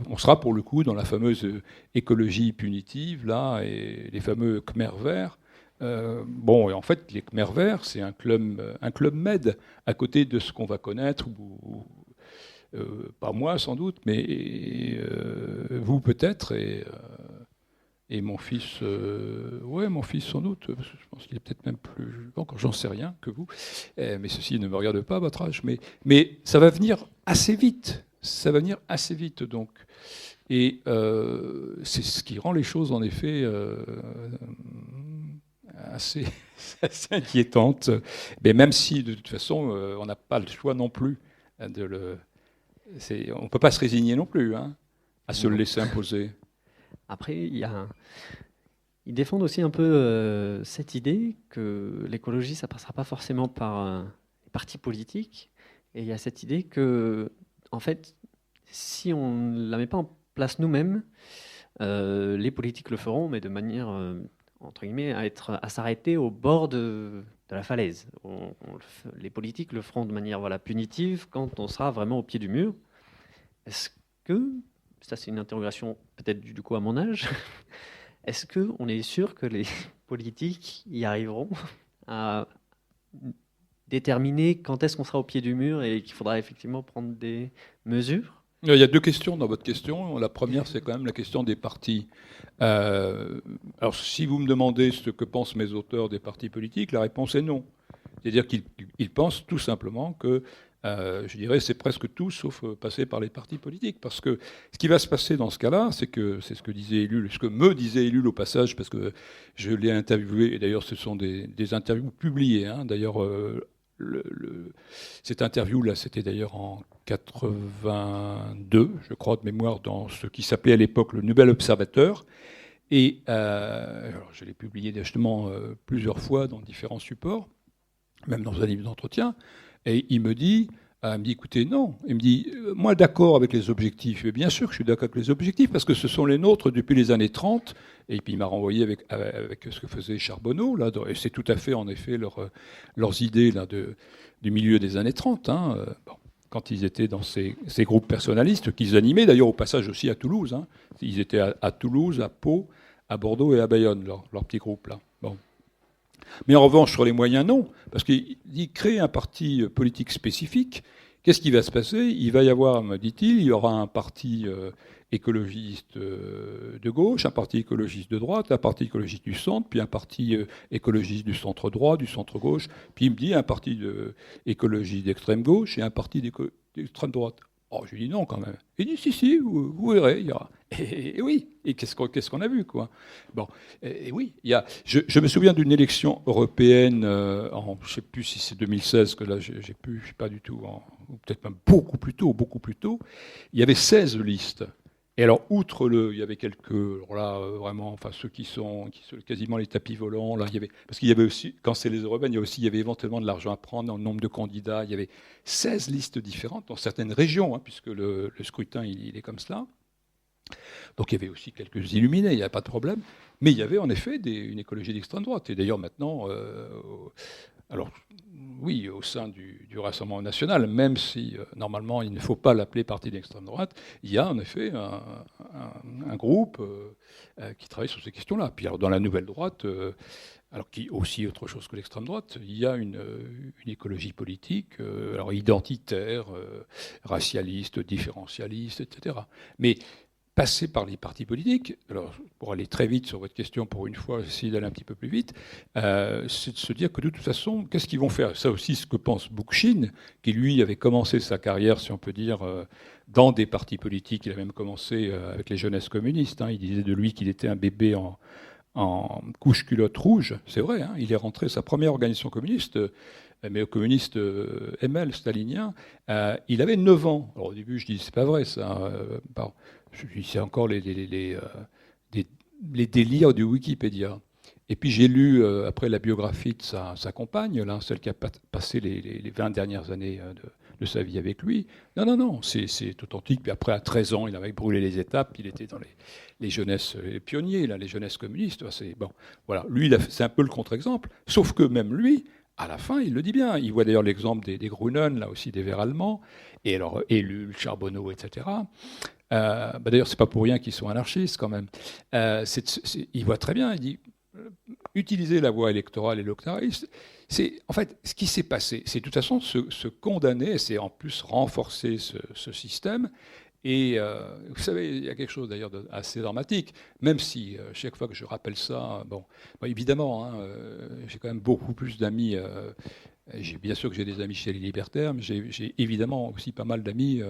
on sera pour le coup dans la fameuse écologie punitive, là, et les fameux Khmer verts. Bon, et en fait, les Khmer verts, c'est un club med, à côté de ce qu'on va connaître, pas moi sans doute, mais vous peut-être, et mon fils, mon fils sans doute, parce que je pense qu'il est peut-être même plus... Encore, j'en sais rien que vous, mais ceci ne me regarde pas à votre âge, mais ça va venir assez vite, donc. Et c'est ce qui rend les choses, en effet, assez inquiétantes, mais même si, de toute façon, on n'a pas le choix non plus on ne peut pas se résigner non plus à se le laisser imposer. Après, ils défendent aussi un peu cette idée que l'écologie, ça passera pas forcément par les partis politiques. Et il y a cette idée que, en fait, si on ne la met pas en place nous-mêmes, les politiques le feront, mais de manière, entre guillemets, à s'arrêter au bord de la falaise. Les politiques le feront de manière punitive quand on sera vraiment au pied du mur. Est-ce que, ça c'est une interrogation peut-être du coup à mon âge, est-ce qu'on est sûr que les politiques y arriveront à déterminer quand est-ce qu'on sera au pied du mur et qu'il faudra effectivement prendre des mesures? Il y a deux questions dans votre question. La première, c'est quand même la question des partis. Alors, si vous me demandez ce que pensent mes auteurs des partis politiques, la réponse est non. C'est-à-dire qu'ils pensent tout simplement que, je dirais, c'est presque tout sauf passer par les partis politiques. Parce que ce qui va se passer dans ce cas-là, c'est ce que disait Ellul, ce que me disait Ellul au passage, parce que je l'ai interviewé, et d'ailleurs ce sont des interviews publiées. Hein. D'ailleurs, cette interview-là, c'était d'ailleurs en 82, je crois, de mémoire, dans ce qui s'appelait à l'époque le Nouvel Observateur. Et alors, je l'ai publié justement plusieurs fois dans différents supports, même dans un livre d'entretien. Et il me dit, écoutez, non. Il me dit, moi d'accord avec les objectifs. Mais bien sûr que je suis d'accord avec les objectifs, parce que ce sont les nôtres depuis les années 30. Et puis il m'a renvoyé avec ce que faisait Charbonneau. Là, et c'est tout à fait, en effet, leurs idées là, du milieu des années 30. Hein, quand ils étaient dans ces groupes personnalistes, qu'ils animaient d'ailleurs au passage aussi à Toulouse. Hein. Ils étaient à Toulouse, à Pau, à Bordeaux et à Bayonne, leur petit groupe là. Bon. Mais en revanche, sur les moyens, non. Parce qu'il crée un parti politique spécifique. Qu'est-ce qui va se passer? Il va y avoir, me dit-il, il y aura un parti écologiste de gauche, un parti écologiste de droite, un parti écologiste du centre, puis un parti écologiste du centre droit, du centre gauche, puis il me dit un parti écologiste d'extrême gauche et un parti d'extrême droite. Oh, je lui dis non quand même. Il dit si, vous verrez, il y aura. Et oui, et qu'est-ce qu'on a vu, quoi. Bon, et oui, il y a. Je me souviens d'une élection européenne en, je ne sais plus si c'est 2016 que là j'ai pu, je sais pas du tout, ou peut-être même beaucoup plus tôt. Il y avait 16 listes. Et alors, outre il y avait quelques, alors là, vraiment, enfin, ceux qui sont quasiment les tapis volants, là, parce qu'il y avait aussi, quand c'est les européennes, il y avait éventuellement de l'argent à prendre dans le nombre de candidats. Il y avait 16 listes différentes dans certaines régions, hein, puisque le scrutin, il est comme cela. Donc il y avait aussi quelques illuminés, il n'y a pas de problème. Mais il y avait en effet une écologie d'extrême droite. Et d'ailleurs, maintenant, alors, oui, au sein du Rassemblement national, même si normalement il ne faut pas l'appeler parti d'extrême droite, il y a en effet un groupe qui travaille sur ces questions-là. Puis alors, dans la nouvelle droite, alors qui est aussi autre chose que l'extrême droite, il y a une écologie politique, alors identitaire, racialiste, différentialiste, etc. Mais passer par les partis politiques, alors pour aller très vite sur votre question, pour une fois, j'essaie d'aller un petit peu plus vite, c'est de se dire que de toute façon, qu'est-ce qu'ils vont faire? Ça aussi, ce que pense Bookchin, qui lui avait commencé sa carrière, si on peut dire, dans des partis politiques. Il a même commencé avec les jeunesses communistes. Hein. Il disait de lui qu'il était un bébé en couche-culotte rouge. C'est vrai, hein. Il est rentré, sa première organisation communiste, mais au communiste ML, stalinien, il avait 9 ans. Alors au début, je dis, c'est pas vrai ça. C'est encore les délires du Wikipédia. Et puis j'ai lu, après, la biographie de sa compagne, là, celle qui a passé les 20 dernières années de sa vie avec lui. Non, c'est authentique. Puis après, à 13 ans, il avait brûlé les étapes. Il était dans les jeunesses, les pionniers, là, les jeunesses communistes. Bon, voilà. Lui, c'est un peu le contre-exemple. Sauf que même lui, à la fin, il le dit bien. Il voit d'ailleurs l'exemple des Grünen, là aussi des Verts allemands, et alors Ellul, Charbonneau, etc. D'ailleurs, c'est pas pour rien qu'ils sont anarchistes quand même. Il voit très bien. Il dit utiliser la voie électorale et l'électoraliste. C'est en fait ce qui s'est passé. C'est de toute façon se condamner. C'est en plus renforcer ce système. Et vous savez, il y a quelque chose d'ailleurs assez dramatique, même si chaque fois que je rappelle ça, bon évidemment, hein, j'ai quand même beaucoup plus d'amis. Bien sûr que j'ai des amis chez les libertaires, mais j'ai évidemment aussi pas mal d'amis.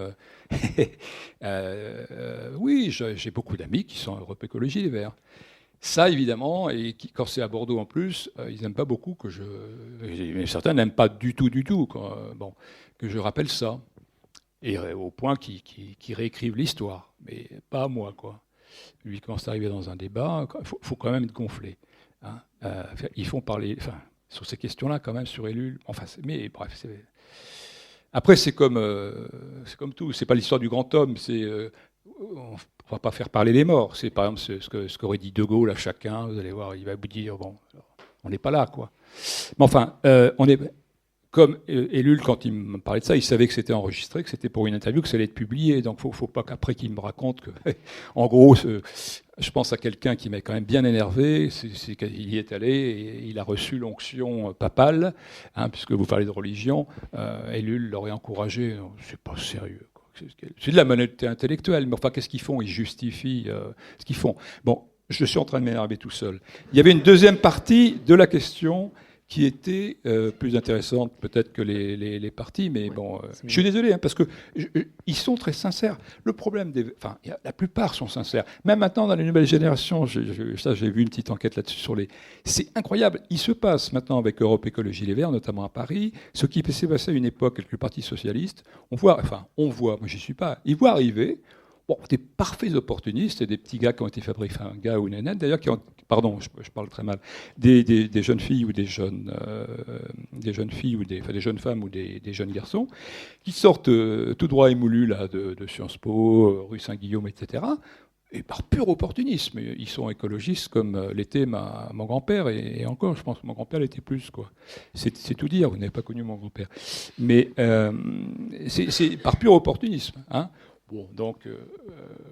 Oui, j'ai beaucoup d'amis qui sont Europe Écologie Les Verts. Ça, évidemment, et quand c'est à Bordeaux en plus, ils n'aiment pas beaucoup que mais certains n'aiment pas du tout que je rappelle ça. Et au point qu'ils réécrivent l'histoire, mais pas à moi, quoi. Lui commence à arriver dans un débat, il faut quand même être gonflé. Hein. Ils font parler, enfin, sur ces questions-là, quand même, sur Ellul. Enfin, mais bref, Après, c'est comme tout. C'est pas l'histoire du grand homme. On va pas faire parler les morts. C'est par exemple ce qu'aurait dit De Gaulle à chacun. Vous allez voir, il va vous dire bon, on n'est pas là, quoi. Mais enfin, on est comme Ellul, quand il me parlait de ça, il savait que c'était enregistré, que c'était pour une interview, que ça allait être publié. Donc, faut pas qu'après qu'il me raconte que, en gros, je pense à quelqu'un qui m'a quand même bien énervé. C'est qu'il y est allé et il a reçu l'onction papale, hein, puisque vous parlez de religion. Ellul l'aurait encouragé. C'est pas sérieux, quoi. C'est de la malhonnêteté intellectuelle. Mais enfin, qu'est-ce qu'ils font? Ils justifient ce qu'ils font. Bon, je suis en train de m'énerver tout seul. Il y avait une deuxième partie de la question qui était plus intéressante peut-être que les parties, mais bon, je suis désolé, hein, parce que ils sont très sincères. Le problème, la plupart sont sincères. Même maintenant, dans les nouvelles générations, j'ai vu une petite enquête là-dessus sur les... C'est incroyable. Il se passe maintenant avec Europe Écologie Les Verts, notamment à Paris, ce qui s'est passé à une époque avec le Parti Socialiste. On voit, moi j'y suis pas, ils voient arriver... Bon, des parfaits opportunistes et des petits gars qui ont été fabriqués, enfin, un gars ou une nénette d'ailleurs, pardon, je parle très mal, des jeunes filles ou des jeunes filles ou des jeunes femmes ou des jeunes garçons qui sortent tout droit émoulus là de Sciences Po, rue Saint-Guillaume, etc. Et par pur opportunisme, ils sont écologistes comme l'était mon grand-père et encore, je pense que mon grand-père l'était plus, quoi. C'est tout dire. Vous n'avez pas connu mon grand-père, mais c'est par pur opportunisme, hein. Bon, donc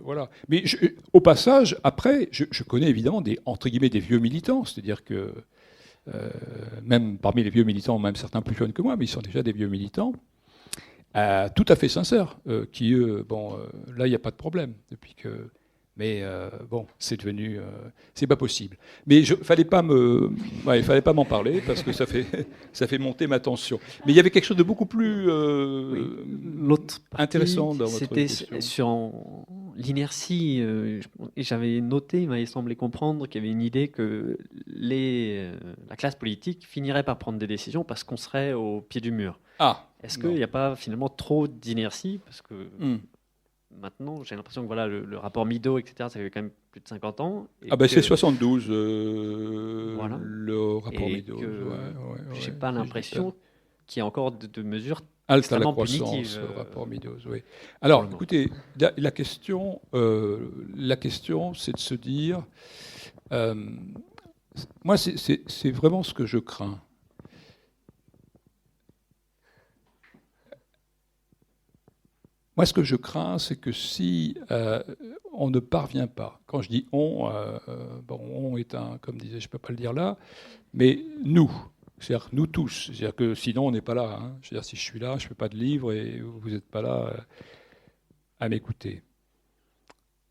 voilà. Mais au passage, après, je connais évidemment entre guillemets des vieux militants, c'est-à-dire que même parmi les vieux militants, même certains plus jeunes que moi, mais ils sont déjà des vieux militants, tout à fait sincères, qui eux, là il n'y a pas de problème depuis que. Mais bon, c'est devenu, c'est pas possible. Mais fallait pas m'en parler parce que ça fait monter ma tension. Mais il y avait quelque chose de beaucoup plus intéressant dans votre question. C'était sur l'inertie. J'avais noté, il m'avait semblé comprendre qu'il y avait une idée que la classe politique finirait par prendre des décisions parce qu'on serait au pied du mur. Est-ce qu'il n'y a pas finalement trop d'inertie parce que maintenant, j'ai l'impression que voilà, le rapport Mido, etc., ça fait quand même plus de 50 ans. C'est 72, voilà. le rapport Mido. Je n'ai pas l'impression qu'il y ait encore de mesures halte à la croissance, punitives. le rapport Mido, oui. Alors, écoutez, la question, c'est de se dire... moi, c'est vraiment ce que je crains. Moi, ce que je crains, c'est que si on ne parvient pas, quand je dis on est comme disait, je ne peux pas le dire là, mais nous, c'est-à-dire nous tous, c'est-à-dire que sinon on n'est pas là. Hein. Je veux dire, si je suis là, je ne fais pas de livre et vous n'êtes pas là à m'écouter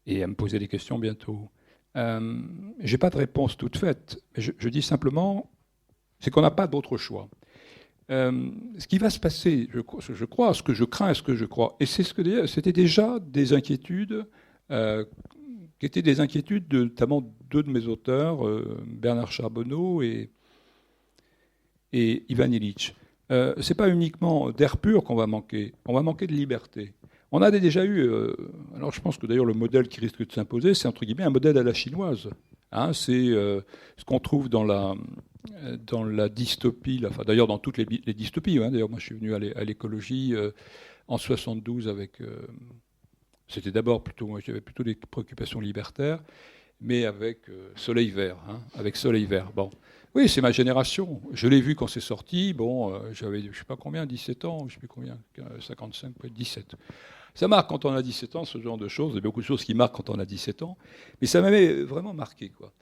et à me poser des questions bientôt. Je n'ai pas de réponse toute faite, mais je dis simplement, c'est qu'on n'a pas d'autre choix. Ce qui va se passer, je crois, ce que je crains et ce que je crois, et c'était déjà des inquiétudes qui étaient des inquiétudes notamment deux de mes auteurs, Bernard Charbonneau et Ivan Illich. C'est pas uniquement d'air pur qu'on va manquer, on va manquer de liberté. On a déjà eu, alors je pense que d'ailleurs le modèle qui risque de s'imposer, c'est entre guillemets un modèle à la chinoise. Hein, c'est ce qu'on trouve dans la dystopie, d'ailleurs dans toutes les dystopies. Hein, d'ailleurs, moi je suis venu à l'écologie en 72 avec... c'était d'abord moi j'avais plutôt des préoccupations libertaires, mais avec Soleil Vert. Hein, avec Soleil Vert. Bon. Oui, c'est ma génération. Je l'ai vu quand c'est sorti. Bon, j'avais, je ne sais pas combien, 17 ans, je ne sais plus combien, 55, 17. Ça marque quand on a 17 ans, ce genre de choses. Il y a beaucoup de choses qui marquent quand on a 17 ans. Mais ça m'avait vraiment marqué, quoi.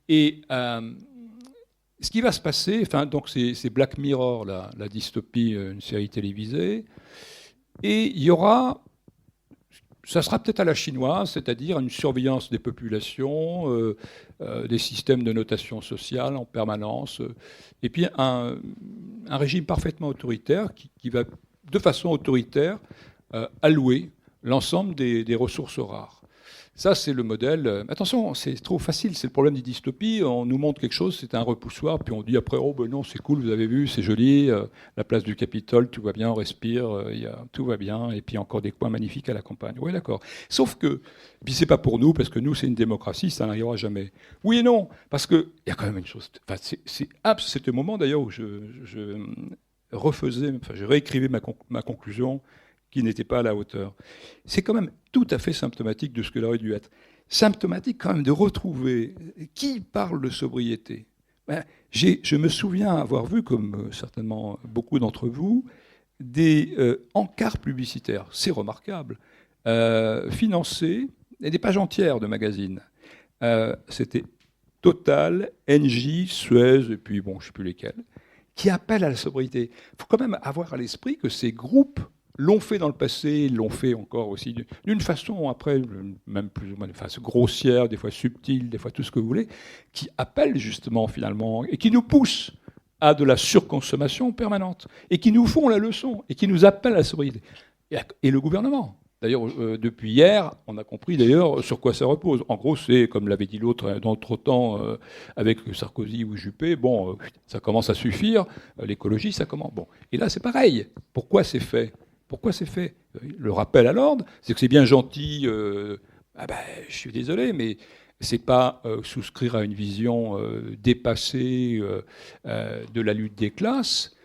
Et ce qui va se passer, donc c'est Black Mirror, la dystopie, une série télévisée. Et il y aura... Ça sera peut-être à la chinoise, c'est-à-dire une surveillance des populations, des systèmes de notation sociale en permanence, et puis un régime parfaitement autoritaire qui va, de façon autoritaire, allouer l'ensemble des ressources rares. Ça, c'est le modèle. Attention, c'est trop facile, c'est le problème des dystopies. On nous montre quelque chose, c'est un repoussoir, puis on dit après, oh ben non, c'est cool, vous avez vu, c'est joli, la place du Capitole, tout va bien, on respire, tout va bien, et puis encore des coins magnifiques à la campagne. Oui, d'accord. Sauf que, puis c'est pas pour nous, parce que nous, c'est une démocratie, ça n'arrivera jamais. Oui et non, parce qu'il y a quand même une chose. C'est le moment d'ailleurs où je réécrivais ma conclusion qui n'était pas à la hauteur. C'est quand même tout à fait symptomatique de ce qu'elle aurait dû être. Symptomatique quand même de retrouver qui parle de sobriété. Je me souviens avoir vu, comme certainement beaucoup d'entre vous, des encarts publicitaires, c'est remarquable, financés, et des pages entières de magazines. C'était Total, Engie, Suez, et puis bon, je ne sais plus lesquels, qui appellent à la sobriété. Il faut quand même avoir à l'esprit que ces groupes l'ont fait dans le passé, l'ont fait encore aussi d'une façon, après, même plus ou moins grossière, des fois subtile, des fois tout ce que vous voulez, qui appellent justement finalement, et qui nous poussent à de la surconsommation permanente, et qui nous font la leçon, et qui nous appellent à la sobriété. Et le gouvernement. D'ailleurs, depuis hier, on a compris d'ailleurs sur quoi ça repose. En gros, c'est, comme l'avait dit l'autre, dans notre temps, avec Sarkozy ou Juppé, bon, ça commence à suffire, l'écologie, ça commence. Bon. Et là, c'est pareil. Pourquoi c'est fait ? Pourquoi c'est fait ? Le rappel à l'ordre, c'est que c'est bien gentil, je suis désolé, mais c'est pas souscrire à une vision dépassée de la lutte des classes,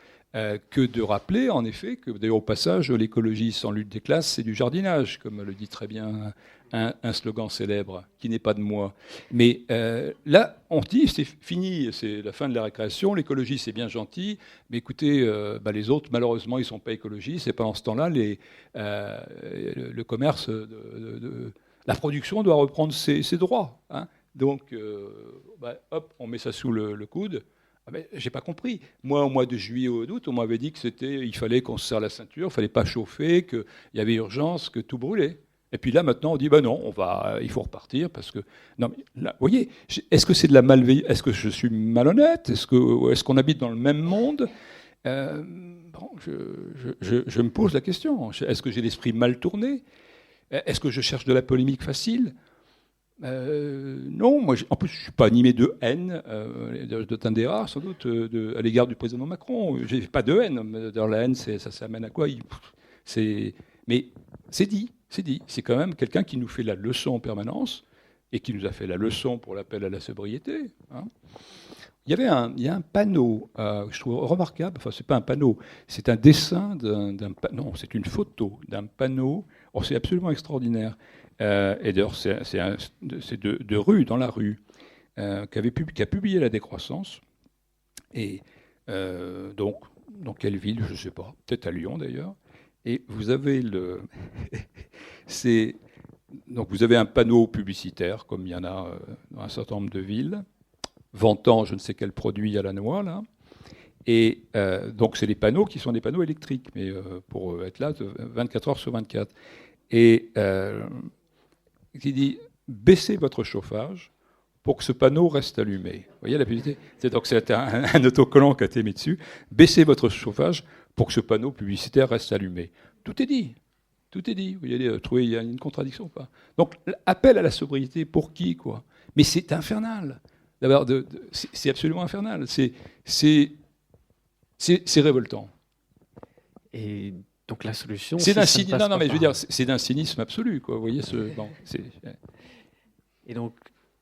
que de rappeler, en effet, que d'ailleurs au passage, l'écologie sans lutte des classes, c'est du jardinage, comme le dit très bien un slogan célèbre, qui n'est pas de moi. Mais là, on dit, c'est fini, c'est la fin de la récréation, l'écologie c'est bien gentil, mais écoutez, les autres, malheureusement, ils ne sont pas écologistes, et pendant ce temps-là, le commerce, la production doit reprendre ses droits. Hein. Donc, hop, on met ça sous le coude. J'ai pas compris. Moi, au mois de juillet ou d'août, on m'avait dit il fallait qu'on se serre la ceinture, il fallait pas chauffer, qu'il y avait urgence, que tout brûlait. Et puis là, maintenant, on dit non, il faut repartir parce que non. Mais là, vous voyez, est-ce que c'est de la malveillance ? Est-ce que je suis malhonnête ? Est-ce qu'on habite dans le même monde ? Je me pose la question. Est-ce que j'ai l'esprit mal tourné ? Est-ce que je cherche de la polémique facile ? Non, moi, en plus, je ne suis pas animé de haine, de Tindera, sans doute, à l'égard du président Macron. Je n'ai pas de haine. D'ailleurs, la haine, ça s'amène à quoi ? Mais c'est dit. C'est quand même quelqu'un qui nous fait la leçon en permanence et qui nous a fait la leçon pour l'appel à la sobriété. Hein. Il y a un panneau, je trouve remarquable, enfin, c'est pas un panneau, c'est un dessin non, c'est une photo d'un panneau, c'est absolument extraordinaire. Et d'ailleurs, c'est de rue, dans la rue, qui a publié La Décroissance. Et donc, dans quelle ville, je ne sais pas, peut-être à Lyon d'ailleurs. Et vous avez donc vous avez un panneau publicitaire, comme il y en a dans un certain nombre de villes, vantant je ne sais quel produit à la noix, là. Et donc, c'est des panneaux qui sont des panneaux électriques, mais pour être là 24 heures sur 24. Et qui dit « Baissez votre chauffage pour que ce panneau reste allumé ». Vous voyez la publicité ? Donc, c'est un autocollant qui a été mis dessus. « Baissez votre chauffage pour que ce panneau publicitaire reste allumé ». Tout est dit. Tout est dit. Vous allez trouver, il y a une contradiction ou pas ? Donc, appel à la sobriété pour qui, quoi ? Mais c'est infernal. D'abord, c'est absolument infernal. C'est révoltant. Et donc la solution, c'est d'un cynisme. Non, mais je veux dire, c'est d'un cynisme absolu, quoi. Vous voyez Et donc,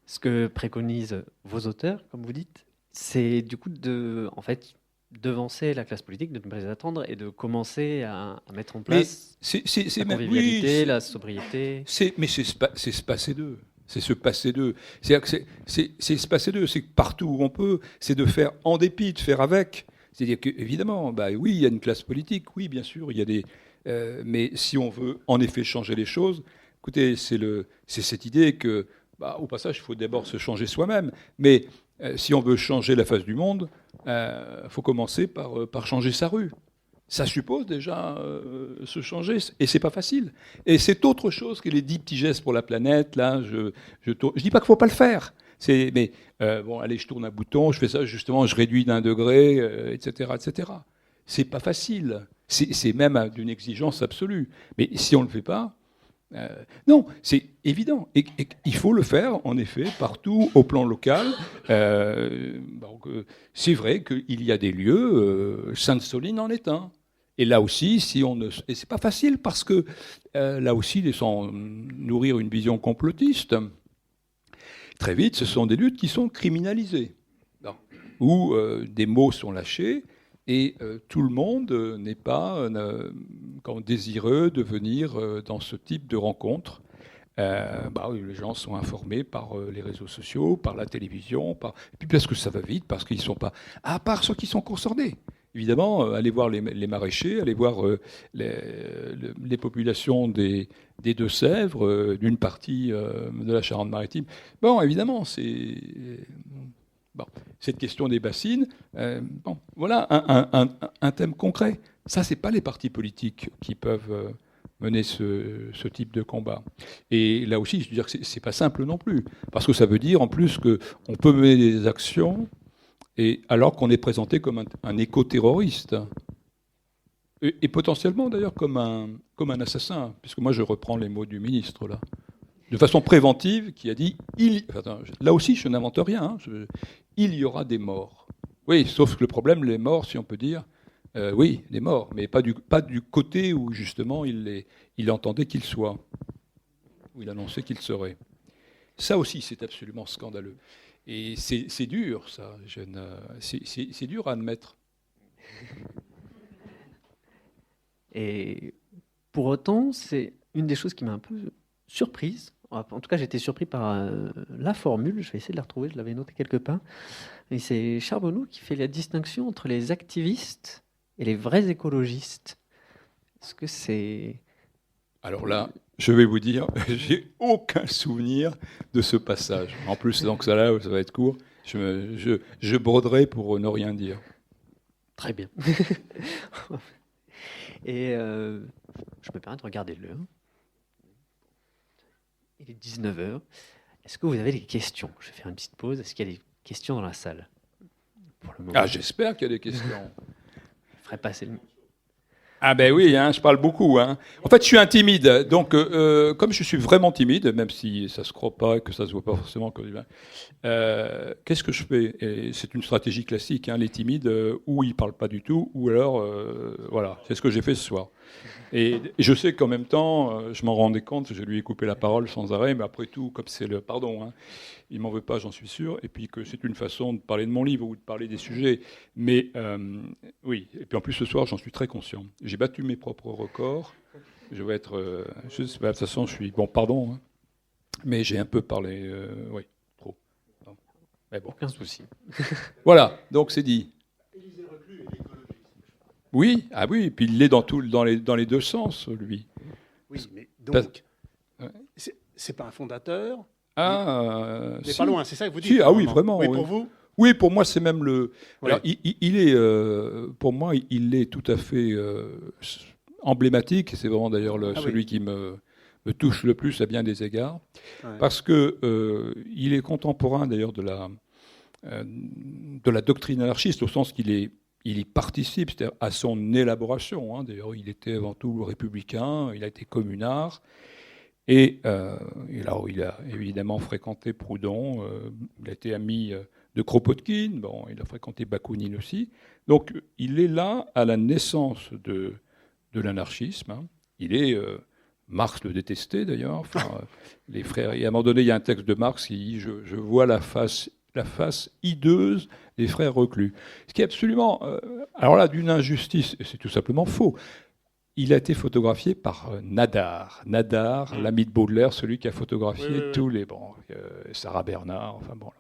ce que préconisent vos auteurs, comme vous dites, c'est du coup devancer la classe politique, de ne pas les attendre et de commencer à mettre en place la convivialité, la sobriété. Mais c'est se passer d'eux. C'est se passer d'eux. C'est se passer d'eux. C'est que partout où on peut, c'est de faire en dépit, de faire avec. C'est-à-dire qu'évidemment, oui, il y a une classe politique, oui, bien sûr, il y a des. Mais si on veut en effet changer les choses, écoutez, c'est cette idée que, au passage, il faut d'abord se changer soi-même. Mais si on veut changer la face du monde, il faut commencer par changer sa rue. Ça suppose déjà se changer, et c'est pas facile. Et c'est autre chose que les 10 petits gestes pour la planète. Là, je dis pas qu'il faut pas le faire. Mais allez, je tourne un bouton, je fais ça justement, je réduis d'1 degré, etc., etc. C'est pas facile. C'est même d'une exigence absolue. Mais si on le fait pas, non, c'est évident. Et il faut le faire, en effet, partout au plan local. C'est vrai qu'il y a des lieux. Sainte-Soline en est un. Et là aussi, et c'est pas facile parce que là aussi, sans nourrir une vision complotiste, très vite, ce sont des luttes qui sont criminalisées, où des mots sont lâchés Et tout le monde n'est pas désireux de venir dans ce type de rencontre. Oui, les gens sont informés par les réseaux sociaux, par la télévision, et puis parce que ça va vite, parce qu'ils ne sont pas... À part ceux qui sont concernés. Évidemment, allez voir les maraîchers, allez voir les populations des Deux-Sèvres, d'une partie de la Charente-Maritime. Bon, évidemment, cette question des bassines, voilà un thème concret. Ça, c'est pas les partis politiques qui peuvent mener ce type de combat. Et là aussi, je veux dire que c'est pas simple non plus, parce que ça veut dire en plus qu'on peut mener des actions alors qu'on est présenté comme un éco-terroriste. Et potentiellement d'ailleurs comme un assassin, puisque moi je reprends les mots du ministre là, de façon préventive, qui a dit là aussi je n'invente rien, hein, il y aura des morts. Oui, sauf que le problème, les morts, si on peut dire, oui, des morts, mais pas du côté où justement il entendait qu'ils soient, où il annonçait qu'ils seraient. Ça aussi, c'est absolument scandaleux. Et c'est dur, ça. C'est dur à admettre. Et pour autant, c'est une des choses qui m'a un peu surprise. En tout cas, j'étais surpris par la formule. Je vais essayer de la retrouver. Je l'avais notée quelque part. Et c'est Charbonneau qui fait la distinction entre les activistes et les vrais écologistes. Est-ce que c'est... Alors là, je vais vous dire, j'ai aucun souvenir de ce passage. En plus, donc ça va être court. Je broderai pour ne rien dire. Très bien. Et je me permets de regarder l'heure. Il est 19h. Est-ce que vous avez des questions? Je vais faire une petite pause. Est-ce qu'il y a des questions dans la salle pour le moment? Ah, j'espère qu'il y a des questions. Je ferai passer le... Ah ben oui, hein, je parle beaucoup. Hein. En fait, je suis un timide. Donc, comme je suis vraiment timide, même si ça se croit pas et que ça se voit pas forcément, qu'est-ce que je fais? Et c'est une stratégie classique. Hein, les timides, ou ils parlent pas du tout, ou alors, voilà, c'est ce que j'ai fait ce soir. Et je sais qu'en même temps, je m'en rendais compte, je lui ai coupé la parole sans arrêt, mais après tout, comme c'est le... Pardon, hein, il m'en veut pas, j'en suis sûr, et puis que c'est une façon de parler de mon livre ou de parler des sujets. Mais oui, et puis en plus ce soir, j'en suis très conscient. J'ai battu mes propres records. Je vais être... je sais pas, de toute façon, je suis... Bon, pardon, hein, mais j'ai un peu parlé... oui, trop. Non. Mais bon. Aucun souci. Voilà, donc c'est dit. Oui, ah oui, et puis il l'est dans les deux sens, lui. Oui, mais donc, c'est pas un fondateur. Ah, mais pas loin, c'est ça que vous dites. Si, ah oui, vraiment. Oui, oui. pour vous. Oui, pour moi, c'est même le. Oui. Alors, il est, pour moi, il est tout à fait emblématique. C'est vraiment d'ailleurs celui qui me touche le plus à bien des égards, parce que il est contemporain d'ailleurs de la doctrine anarchiste, au sens qu'il y participe, c'est-à-dire à son élaboration. Hein. D'ailleurs, il était avant tout républicain, il a été communard, et alors il a évidemment fréquenté Proudhon, il a été ami de Kropotkin, bon, il a fréquenté Bakounine aussi. Donc, il est là à la naissance de l'anarchisme. Hein. Il est... Marx le détestait d'ailleurs. Enfin, les frères. Et à un moment donné, il y a un texte de Marx qui dit je vois la face hideuse des frères reclus. Ce qui est absolument, alors là, d'une injustice, et c'est tout simplement faux. Il a été photographié par Nadar. Nadar, l'ami de Baudelaire, celui qui a photographié tous les... Bon, Sarah Bernard, enfin bon,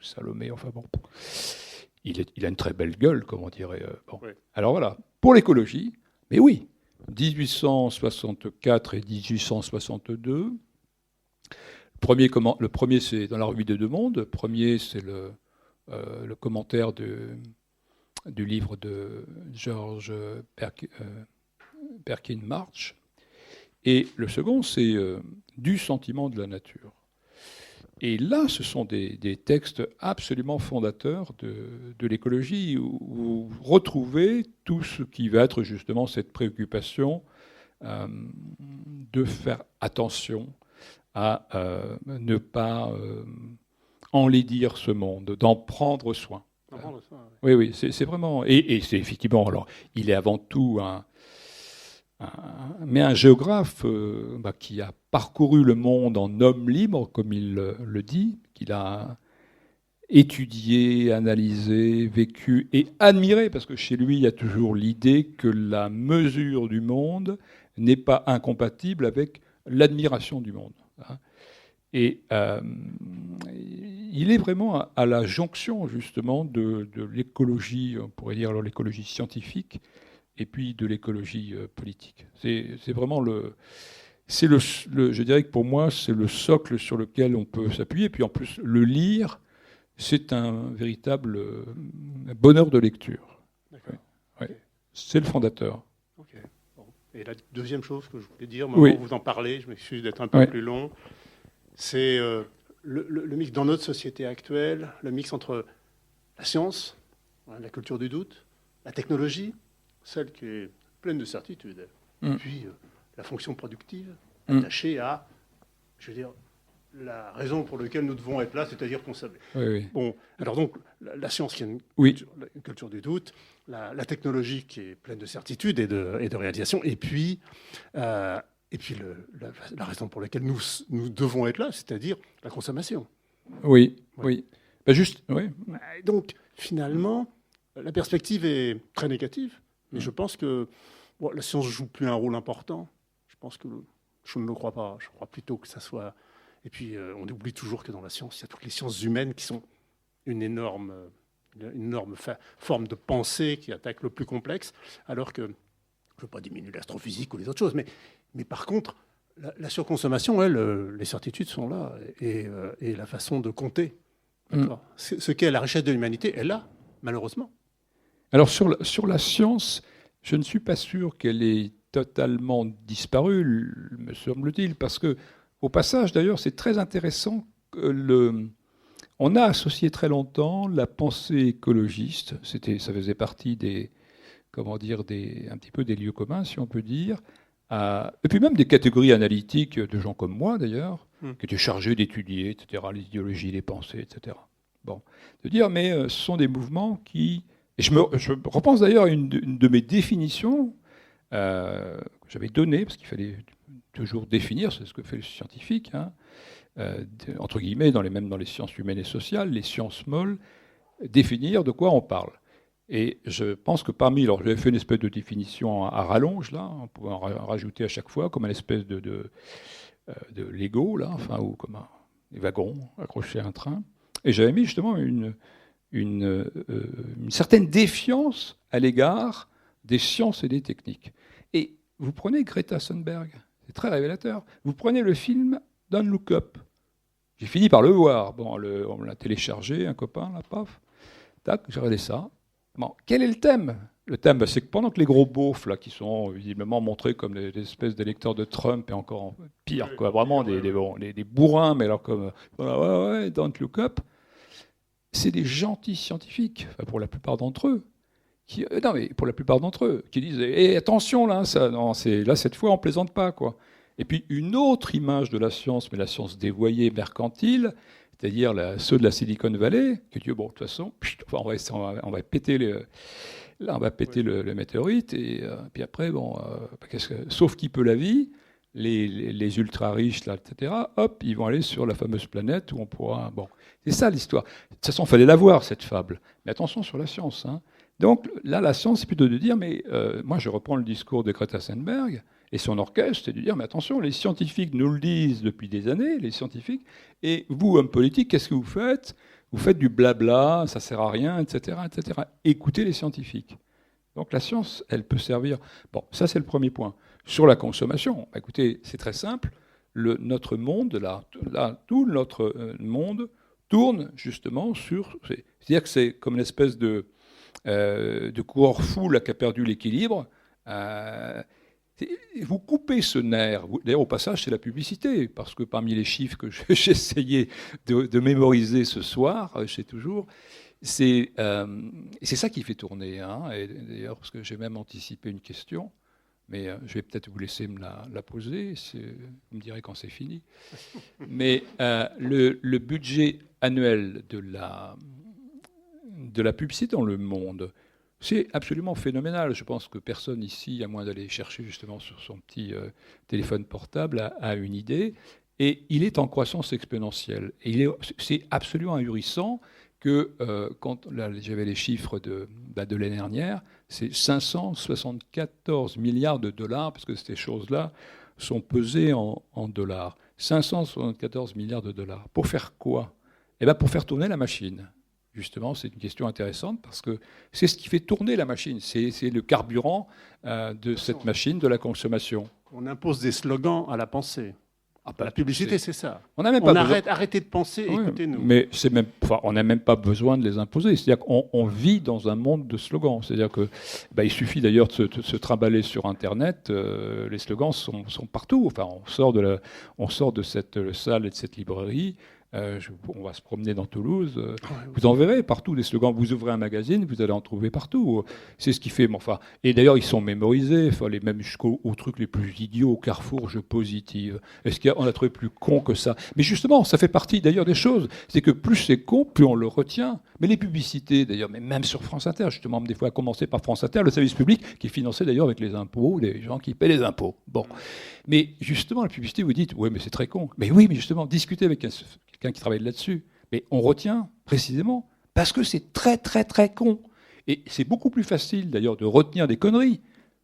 Salomé, enfin bon. Il a une très belle gueule, comme on dirait. Bon. Alors voilà, pour l'écologie, mais oui, 1864 et 1862. Le premier, c'est dans la revue des Deux Mondes. Le premier, c'est le commentaire du livre de George Perkin March. Et le second, c'est Du sentiment de la nature. Et là, ce sont des textes absolument fondateurs de l'écologie, où vous retrouvez tout ce qui va être justement cette préoccupation de faire attention à ne pas enlaidir ce monde, d'en prendre soin. Oui, c'est vraiment... Et c'est effectivement... Alors, il est avant tout un géographe qui a parcouru le monde en homme libre, comme il le dit, étudié, analysé, vécu et admiré, parce que chez lui, il y a toujours l'idée que la mesure du monde n'est pas incompatible avec l'admiration du monde. Et il est vraiment à la jonction, justement, de l'écologie, on pourrait dire l'écologie scientifique, et puis de l'écologie politique. C'est vraiment je dirais que pour moi, c'est le socle sur lequel on peut s'appuyer. Et puis en plus, le lire, c'est un véritable bonheur de lecture. D'accord. Ouais. Okay. C'est le fondateur. Okay. Bon. Et la deuxième chose que je voulais dire, oui. Vous en parlez, je m'excuse d'être un peu plus long, c'est le mix dans notre société actuelle, le mix entre la science, la culture du doute, la technologie, celle qui est pleine de certitudes, et puis la fonction productive, attachée à, je veux dire, la raison pour laquelle nous devons être là, c'est-à-dire consommer. Oui. Bon, alors donc, la science qui est une culture du doute, la technologie qui est pleine de certitudes et de réalisation, et puis la raison pour laquelle nous devons être là, c'est-à-dire la consommation. Oui. Ben donc, finalement, la perspective est très négative, mais je pense que la science ne joue plus un rôle important. Je ne le crois pas. Je crois plutôt que ça soit... Et puis, on oublie toujours que dans la science, il y a toutes les sciences humaines qui sont une énorme forme de pensée qui attaque le plus complexe, alors que, je ne veux pas diminuer l'astrophysique ou les autres choses, mais par contre, la surconsommation, les certitudes sont là, et la façon de compter. Ce qu'est la richesse de l'humanité est là, malheureusement. Alors, sur la science, je ne suis pas sûr qu'elle ait totalement disparu, me semble-t-il, parce que, au passage, d'ailleurs, c'est très intéressant que on a associé très longtemps la pensée écologiste, ça faisait partie un petit peu des lieux communs, si on peut dire, et puis même des catégories analytiques de gens comme moi, d'ailleurs, qui étaient chargés d'étudier, etc., les idéologies, les pensées, etc. Bon, de dire, mais ce sont des mouvements qui... Et je repense d'ailleurs à une de mes définitions que j'avais données, parce qu'il fallait toujours définir, c'est ce que fait le scientifique, entre guillemets, même dans les sciences humaines et sociales, les sciences molles, définir de quoi on parle. Et je pense que alors j'avais fait une espèce de définition à rallonge, là, on pouvait en rajouter à chaque fois, comme une espèce de Lego, là, ou comme des wagons accrochés à un train. Et j'avais mis justement une certaine défiance à l'égard des sciences et des techniques. Et vous prenez Greta Thunberg, c'est très révélateur. Vous prenez le film Don't Look Up. J'ai fini par le voir. Bon, on l'a téléchargé, un copain, là, paf. Tac, j'ai regardé ça. Bon, quel est le thème ? Le thème, c'est que pendant que les gros beaufs, là, qui sont visiblement montrés comme des espèces d'électeurs de Trump, et encore pire, quoi, vraiment des bourrins, mais alors comme Don't Look Up, c'est des gentils scientifiques, enfin, pour la plupart d'entre eux, qui disent attention, là, cette fois, on plaisante pas, quoi. Et puis une autre image de la science, mais la science dévoyée, mercantile, c'est-à-dire ceux de la Silicon Valley, qui disent bon, de toute façon, on va péter le météorite, et puis après, sauf qui peut la vie, les ultra riches, là, etc. Hop, ils vont aller sur la fameuse planète où on pourra. Bon, c'est ça l'histoire. De toute façon, il fallait la voir, cette fable. Mais attention sur la science. Donc là, la science, c'est plutôt de dire, mais moi, je reprends le discours de Greta Thunberg et son orchestre, c'est de dire, mais attention, les scientifiques nous le disent depuis des années, les scientifiques, et vous, hommes politiques, qu'est-ce que vous faites ? Vous faites du blabla, ça sert à rien, etc., etc. Écoutez les scientifiques. Donc la science, elle peut servir. Bon, ça, c'est le premier point. Sur la consommation, écoutez, c'est très simple. Notre monde, tout notre monde tourne justement sur... C'est-à-dire que c'est comme une espèce de coureur fou là, qui a perdu l'équilibre. Vous coupez ce nerf. D'ailleurs, au passage, c'est la publicité, parce que parmi les chiffres que j'ai essayé de mémoriser ce soir, je sais toujours, c'est ça qui fait tourner. Et d'ailleurs, parce que j'ai même anticipé une question, mais je vais peut-être vous laisser me la poser, vous me direz quand c'est fini. Mais le budget annuel de la publicité dans le monde, c'est absolument phénoménal. Je pense que personne ici, à moins d'aller chercher justement sur son petit téléphone portable, a une idée. Et il est en croissance exponentielle. Et c'est absolument ahurissant que quand là, j'avais les chiffres de l'année dernière, c'est 574 milliards de dollars, parce que ces choses-là sont pesées en dollars. 574 milliards de dollars. Pour faire quoi? Eh bien, pour faire tourner la machine. Justement, c'est une question intéressante parce que c'est ce qui fait tourner la machine. C'est le carburant de cette machine, de la consommation. On impose des slogans à la pensée. La publicité, c'est ça. On n'a même pas besoin... Arrêtez de penser, oui, écoutez-nous. Mais on n'a même pas besoin de les imposer. C'est-à-dire qu'on vit dans un monde de slogans. C'est-à-dire que, il suffit d'ailleurs de se trimballer sur Internet. Les slogans sont partout. Enfin, on sort de cette salle et de cette librairie. On va se promener dans Toulouse. Vous en verrez partout des slogans. Vous ouvrez un magazine, vous allez en trouver partout. C'est ce qui fait. Et d'ailleurs, ils sont mémorisés. Les mêmes jusqu'aux trucs les plus idiots, au Carrefour, je positive. Est-ce qu'on a trouvé plus con que ça? Mais justement, ça fait partie d'ailleurs des choses. C'est que plus c'est con, plus on le retient. Mais les publicités, d'ailleurs, mais même sur France Inter, justement, des fois, à commencer par France Inter, le service public, qui est financé d'ailleurs avec les impôts, les gens qui paient les impôts. Bon. Mais justement, la publicité, vous dites, ouais, mais c'est très con. Mais oui, mais justement, discutez avec quelqu'un qui travaille là-dessus. Mais on retient précisément parce que c'est très, très, très con. Et c'est beaucoup plus facile, d'ailleurs, de retenir des conneries.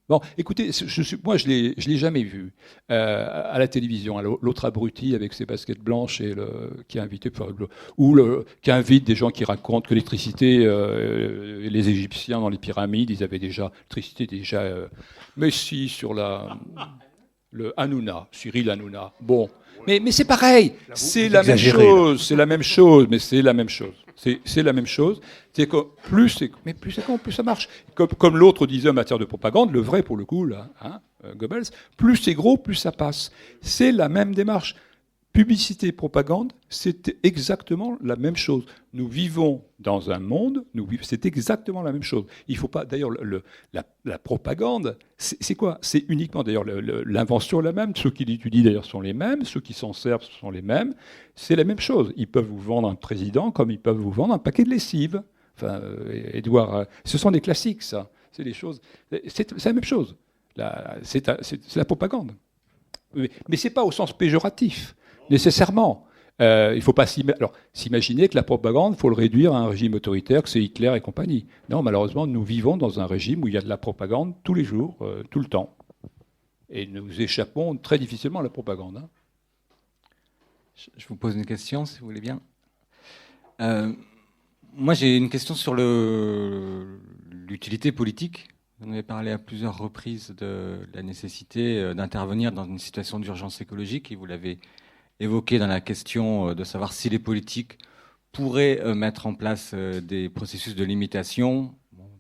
Bon, écoutez, moi, je l'ai jamais vu à la télévision. L'autre abruti avec ses baskets blanches et qui a invité, qui invite des gens qui racontent que l'électricité, les Égyptiens dans les pyramides, ils avaient déjà l'électricité mais si sur le Hanouna, Cyril Hanouna. Bon, mais c'est pareil, c'est la même chose, c'est la même chose, mais c'est la même chose. C'est la même chose. C'est que plus c'est con, plus ça marche. Comme l'autre disait en matière de propagande, le vrai pour le coup, là, Goebbels, plus c'est gros, plus ça passe. C'est la même démarche. Publicité, propagande, c'est exactement la même chose. Nous vivons dans un monde, c'est exactement la même chose. Il ne faut pas, d'ailleurs, la propagande, c'est quoi? C'est uniquement, d'ailleurs, l'invention est la même. Ceux qui l'étudient, d'ailleurs, sont les mêmes. Ceux qui s'en servent sont les mêmes. C'est la même chose. Ils peuvent vous vendre un président comme ils peuvent vous vendre un paquet de lessive. Enfin, Édouard, ce sont des classiques, ça. C'est des choses. C'est la même chose. C'est la propagande. Mais ce n'est pas au sens péjoratif. Nécessairement. Il ne faut pas s'imaginer que la propagande, il faut le réduire à un régime autoritaire, que c'est Hitler et compagnie. Non, malheureusement, nous vivons dans un régime où il y a de la propagande tous les jours, tout le temps. Et nous échappons très difficilement à la propagande. Hein. Je vous pose une question, si vous voulez bien. Moi, j'ai une question sur l'utilité politique. Vous avez parlé à plusieurs reprises de la nécessité d'intervenir dans une situation d'urgence écologique, et vous l'avez évoqué dans la question de savoir si les politiques pourraient mettre en place des processus de limitation.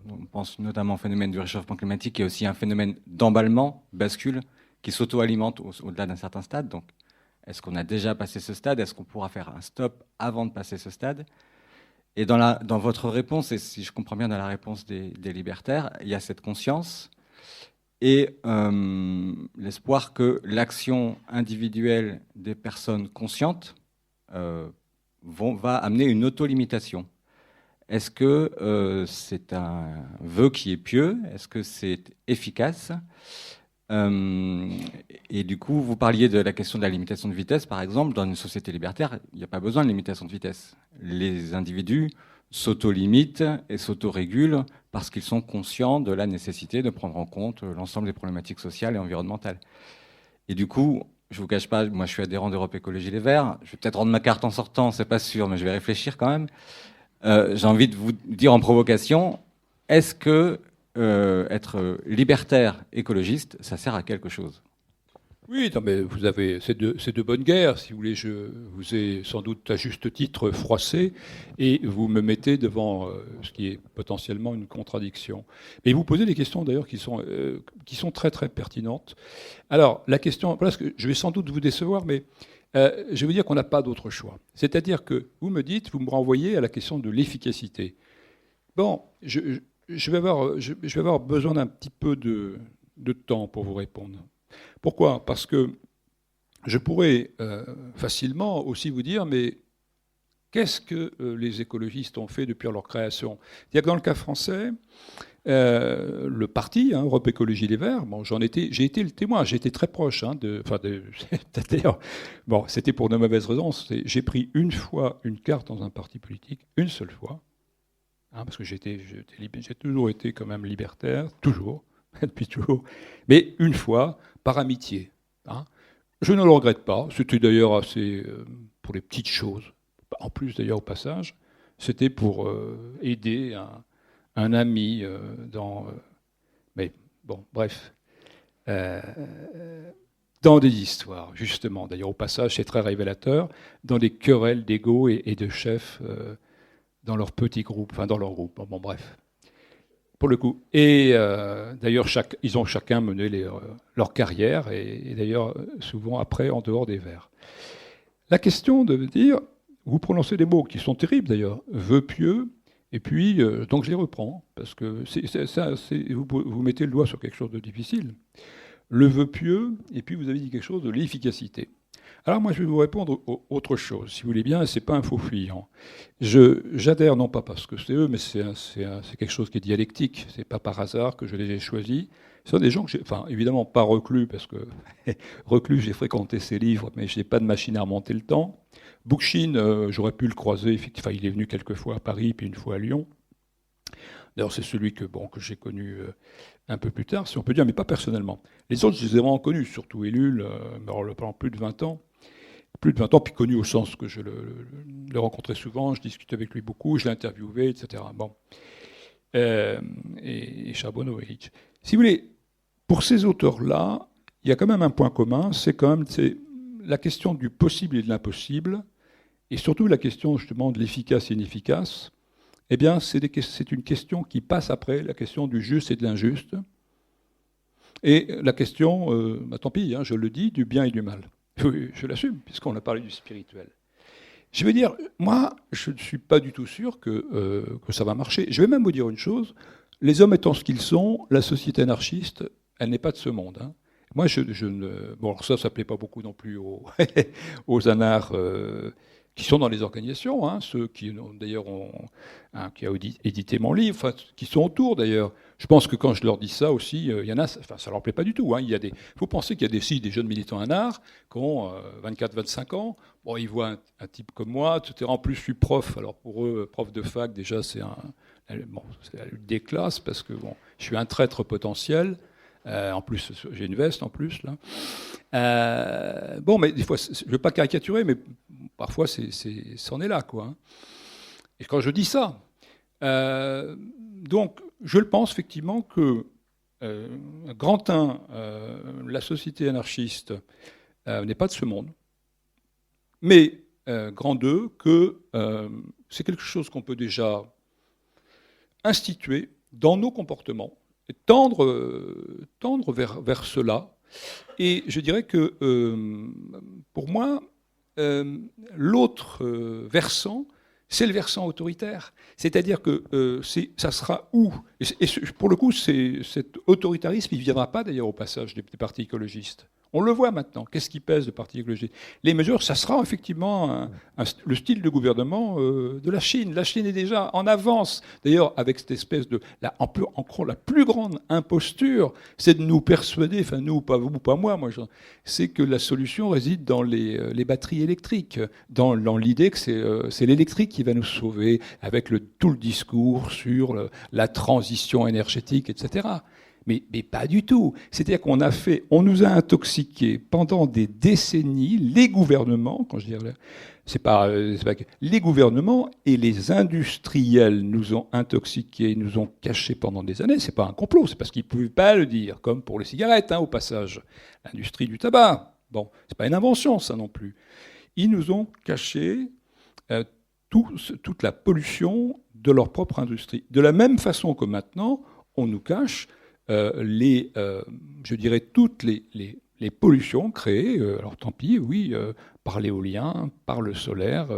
On pense notamment au phénomène du réchauffement climatique, qui est aussi un phénomène d'emballement, bascule, qui s'auto-alimente au-delà d'un certain stade. Donc, est-ce qu'on a déjà passé ce stade? Est-ce qu'on pourra faire un stop avant de passer ce stade? Et dans votre réponse, et si je comprends bien dans la réponse des libertaires, il y a cette conscience et l'espoir que l'action individuelle des personnes conscientes va amener une auto-limitation. Est-ce que c'est un vœu qui est pieux? Est-ce que c'est efficace? Et du coup, vous parliez de la question de la limitation de vitesse, par exemple. Dans une société libertaire, il n'y a pas besoin de limitation de vitesse. Les individus s'auto-limitent et s'auto-régulent parce qu'ils sont conscients de la nécessité de prendre en compte l'ensemble des problématiques sociales et environnementales. Et du coup, je ne vous cache pas, moi je suis adhérent d'Europe Écologie Les Verts. Je vais peut-être rendre ma carte en sortant, c'est pas sûr, mais je vais réfléchir quand même. J'ai envie de vous dire en provocation, est-ce que être libertaire écologiste, ça sert à quelque chose? Oui, non, mais vous avez c'est de bonne guerre, si vous voulez. Je vous ai sans doute à juste titre froissé et vous me mettez devant ce qui est potentiellement une contradiction. Mais vous posez des questions d'ailleurs qui sont très très pertinentes. Alors la question, parce que je vais sans doute vous décevoir, mais je veux dire qu'on n'a pas d'autre choix. C'est-à-dire que vous me renvoyez à la question de l'efficacité. Bon, je vais avoir besoin d'un petit peu de temps pour vous répondre. Pourquoi? Parce que je pourrais facilement aussi vous dire, mais qu'est-ce que les écologistes ont fait depuis leur création? C'est-à-dire que dans le cas français, le parti, Europe Écologie Les Verts, bon, j'ai été le témoin, j'ai été très proche. D'ailleurs, bon, c'était pour de mauvaises raisons. J'ai pris une fois une carte dans un parti politique, une seule fois, parce que j'ai toujours été quand même libertaire, toujours, depuis toujours, mais une fois, par amitié. Je ne le regrette pas. C'était d'ailleurs assez pour les petites choses. En plus, d'ailleurs, au passage, c'était pour aider un ami mais bon, bref. Dans des histoires, justement. D'ailleurs, au passage, c'est très révélateur, dans des querelles d'ego et de chefs dans leur petit groupe, enfin dans leur groupe. Bon, bref. Pour le coup. Et d'ailleurs, ils ont chacun mené leur carrière, et d'ailleurs, souvent après, en dehors des Verts. La question de dire, vous prononcez des mots qui sont terribles d'ailleurs, vœux pieux, et puis, donc je les reprends, parce que vous mettez le doigt sur quelque chose de difficile. Le vœu pieux, et puis vous avez dit quelque chose de l'efficacité. Alors moi, je vais vous répondre autre chose, si vous voulez bien, et c'est pas un faux fuyant. J'adhère, non pas parce que c'est eux, mais c'est quelque chose qui est dialectique, c'est pas par hasard que je les ai choisis. Ce sont des gens que évidemment pas Reclus, parce que Reclus, j'ai fréquenté ses livres, mais je n'ai pas de machine à remonter le temps. Bookchin, j'aurais pu le croiser, effectivement, il est venu quelques fois à Paris, puis une fois à Lyon. D'ailleurs, c'est celui que j'ai connu un peu plus tard, si on peut dire, mais pas personnellement. Les autres, je les ai vraiment connus, surtout Ellul, pendant plus de 20 ans. Plus de 20 ans, puis connu au sens que je le rencontrais souvent, je discutais avec lui beaucoup, je l'ai interviewé, etc. Bon. Et Charbonneau, Hitch. Si vous voulez, pour ces auteurs-là, il y a quand même un point commun, c'est la question du possible et de l'impossible, et surtout la question justement de l'efficace et l'inefficace. Eh bien, c'est une question qui passe après la question du juste et de l'injuste, et la question, tant pis, je le dis, du bien et du mal. Oui, je l'assume, puisqu'on a parlé du spirituel. Je veux dire, moi, je ne suis pas du tout sûr que ça va marcher. Je vais même vous dire une chose, les hommes étant ce qu'ils sont, la société anarchiste, elle n'est pas de ce monde. Moi, bon, alors ça ne plaît pas beaucoup non plus aux anards qui sont dans les organisations, ceux qui d'ailleurs qui a édité mon livre, qui sont autour d'ailleurs. Je pense que quand je leur dis ça aussi, il y en a, ça ne leur plaît pas du tout. Il faut penser qu'il y a des jeunes militants anards qui ont 24-25 ans. Bon, ils voient un type comme moi, etc. En plus, je suis prof. Alors pour eux, prof de fac, déjà, c'est la lutte des classes, parce que bon, je suis un traître potentiel. En plus, j'ai une veste en plus là. Bon, mais des fois, je ne veux pas caricaturer, mais parfois, c'en est là, quoi. Et quand je dis ça, donc, je le pense effectivement que grand 1, la société anarchiste n'est pas de ce monde, mais grand 2, que c'est quelque chose qu'on peut déjà instituer dans nos comportements, et tendre vers cela. Et je dirais que, pour moi, l'autre versant, c'est le versant autoritaire. C'est-à-dire que ça sera où ? Et pour le coup, cet autoritarisme, il ne viendra pas d'ailleurs au passage des partis écologistes. On le voit maintenant. Qu'est-ce qui pèse de partis écologistes ? Les mesures, ça sera effectivement le style de gouvernement de la Chine. La Chine est déjà en avance. D'ailleurs, avec cette espèce de... encore la plus grande imposture, c'est de nous persuader, enfin nous, pas vous, pas moi, c'est que la solution réside dans les batteries électriques, dans l'idée que c'est l'électrique qui va nous sauver, avec tout le discours sur la transition énergétique, etc. Mais pas du tout. C'est-à-dire on nous a intoxiqués pendant des décennies, les gouvernements, quand je dis les gouvernements et les industriels nous ont intoxiqués, nous ont cachés pendant des années. C'est pas un complot, c'est parce qu'ils ne pouvaient pas le dire, comme pour les cigarettes, au passage. L'industrie du tabac, bon, c'est pas une invention, ça non plus. Ils nous ont caché toute la pollution de leur propre industrie. De la même façon que maintenant, on nous cache je dirais toutes les pollutions créées, alors tant pis, oui, par l'éolien, par le solaire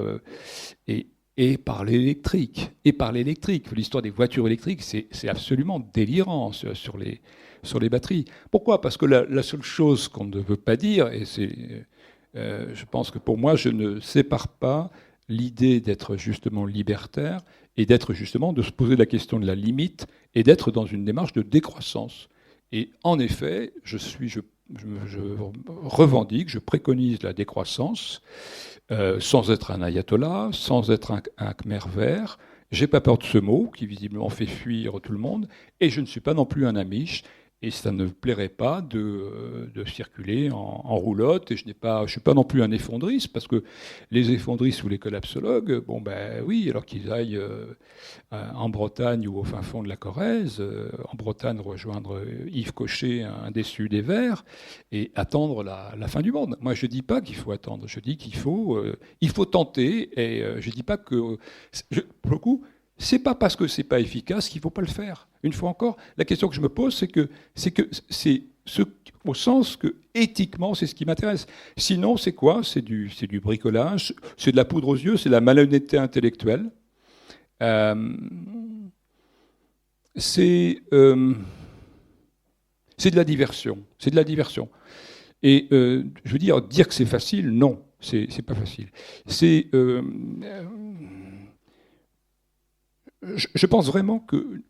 et par l'électrique. Et par l'électrique. L'histoire des voitures électriques, c'est absolument délirant sur les batteries. Pourquoi ? Parce que la seule chose qu'on ne veut pas dire, et je pense que pour moi, je ne sépare pas l'idée d'être justement libertaire et d'être justement, de se poser la question de la limite et d'être dans une démarche de décroissance. Et en effet, je revendique, je préconise la décroissance, sans être un ayatollah, sans être un Khmer vert. J'ai pas peur de ce mot, qui visiblement fait fuir tout le monde, et je ne suis pas non plus un amiche, et ça ne me plairait pas de circuler en roulotte, et je suis pas non plus un effondriste, parce que les effondristes ou les collapsologues, bon ben oui, alors qu'ils aillent en Bretagne ou au fin fond de la Corrèze, en Bretagne rejoindre Yves Cochet, un déçu des Verts, et attendre la fin du monde. Moi je dis pas qu'il faut attendre, je dis qu'il faut tenter, et je dis pas que, pour le coup, c'est pas parce que c'est pas efficace qu'il faut pas le faire. Une fois encore, la question que je me pose, c'est au sens que éthiquement, c'est ce qui m'intéresse. Sinon, c'est quoi ? C'est du bricolage, c'est de la poudre aux yeux, c'est de la malhonnêteté intellectuelle. C'est de la diversion. C'est de la diversion. Et je veux dire que c'est facile, non, c'est pas facile. Je pense vraiment que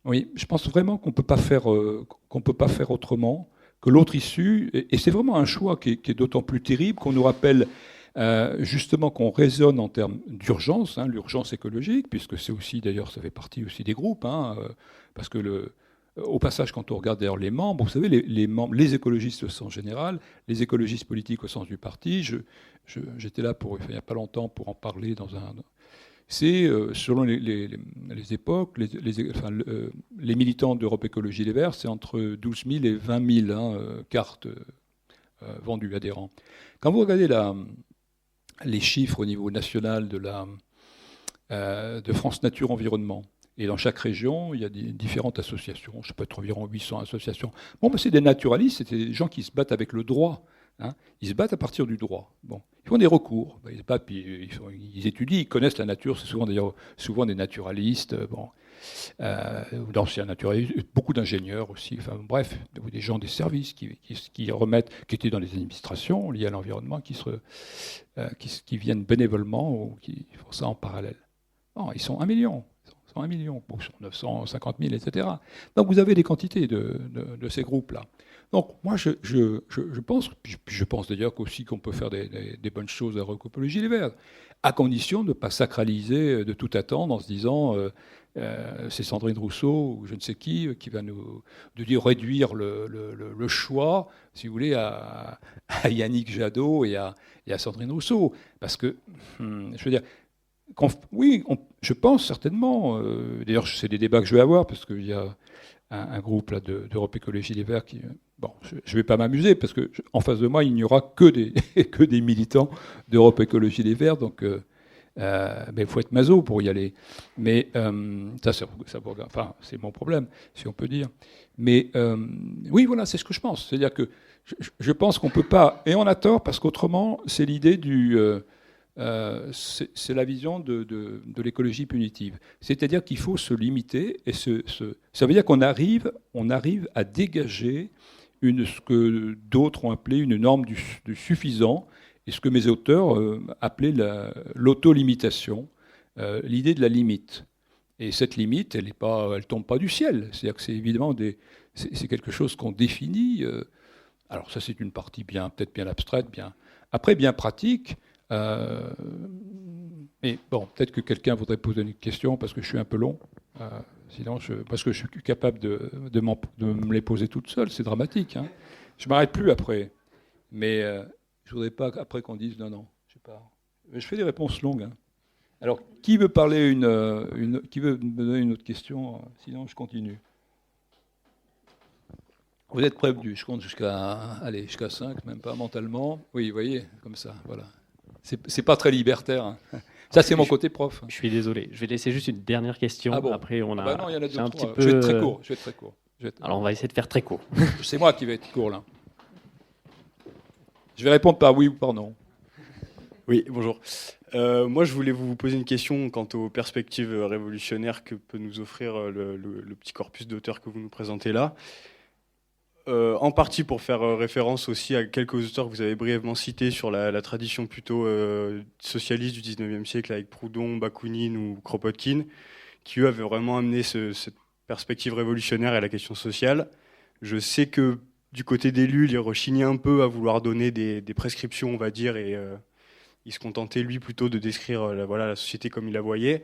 oui, je pense vraiment qu'on peut pas faire autrement, que l'autre issue, et c'est vraiment un choix qui est d'autant plus terrible qu'on nous rappelle justement qu'on raisonne en termes d'urgence, hein, l'urgence écologique, puisque c'est aussi, d'ailleurs, ça fait partie aussi des groupes, hein, parce que au passage, quand on regarde d'ailleurs les membres, vous savez, les membres, les écologistes au sens général, les écologistes politiques au sens du parti, j'étais là il n'y a pas longtemps pour en parler dans un... C'est, selon les époques, les militants d'Europe Écologie Les Verts, c'est entre 12 000 et 20 000 cartes vendues, adhérents. Quand vous regardez les chiffres au niveau national de France Nature Environnement, et dans chaque région, il y a différentes associations, je sais pas, environ 800 associations. Bon, ben, c'est des naturalistes, c'est des gens qui se battent avec le droit. Hein. Ils se battent à partir du droit. Bon. Ils font des recours. Ben, ils se battent, puis ils étudient, ils connaissent la nature. C'est souvent des naturalistes, d'anciens naturalistes, beaucoup d'ingénieurs aussi. Enfin, bref, des gens des services qui remettent, qui étaient dans les administrations liées à l'environnement, qui viennent bénévolement ou qui font ça en parallèle. Non, ils sont 1 million. 1 million, bon, 950 000, etc. Donc vous avez des quantités de ces groupes-là. Donc moi je pense d'ailleurs qu'aussi qu'on peut faire des bonnes choses à Europe Écologie Les Verts, à condition de ne pas sacraliser, de tout attendre en se disant c'est Sandrine Rousseau ou je ne sais qui va nous réduire le choix, si vous voulez, à Yannick Jadot et à Sandrine Rousseau. Parce que, je veux dire, oui, je pense certainement. D'ailleurs, c'est des débats que je vais avoir parce qu'il y a un groupe là d'Europe Écologie Les Verts qui. Bon, je ne vais pas m'amuser parce que en face de moi, il n'y aura que des militants d'Europe Écologie Les Verts. Donc, il faut être maso pour y aller. Mais enfin, c'est mon problème, si on peut dire. Mais oui, voilà, c'est ce que je pense. C'est-à-dire que je pense qu'on ne peut pas. Et on a tort parce qu'autrement, c'est l'idée du. C'est la vision de l'écologie punitive. C'est-à-dire qu'il faut se limiter, et ça veut dire qu'on arrive à dégager ce que d'autres ont appelé une norme du suffisant, et ce que mes auteurs appelaient l'autolimitation, l'idée de la limite. Et cette limite, elle tombe pas du ciel. C'est-à-dire que c'est évidemment c'est quelque chose qu'on définit. Alors ça, c'est une partie peut-être bien abstraite, après bien pratique. Mais bon, peut-être que quelqu'un voudrait poser une question parce que je suis un peu long. Sinon, parce que je suis capable de me les poser toute seule. C'est dramatique. Hein. Je m'arrête plus après. Mais je voudrais pas après qu'on dise non. Je sais pas. Je fais des réponses longues. Hein. Alors, qui veut parler qui veut me donner une autre question? Sinon, je continue. Vous êtes prévenus. Je compte jusqu'à 5, même pas mentalement. Oui, vous voyez, comme ça. Voilà. C'est pas très libertaire. Hein. Ça, c'est mon côté prof. Je suis désolé. Je vais laisser juste une dernière question. Ah bon. Après, on a. Non, il y en a deux, un trois. petit peu... Je vais être très court. Alors, on va essayer de faire très court. C'est moi qui vais être court, là. Je vais répondre par oui ou par non. Oui, bonjour. Moi, je voulais vous poser une question quant aux perspectives révolutionnaires que peut nous offrir le petit corpus d'auteurs que vous nous présentez là. En partie pour faire référence aussi à quelques auteurs que vous avez brièvement cités sur la tradition plutôt socialiste du 19e siècle avec Proudhon, Bakounine ou Kropotkin, qui eux avaient vraiment amené cette perspective révolutionnaire à la question sociale. Je sais que du côté des Lull, il rechignait un peu à vouloir donner des prescriptions, on va dire, et il se contentait lui plutôt de décrire la société comme il la voyait.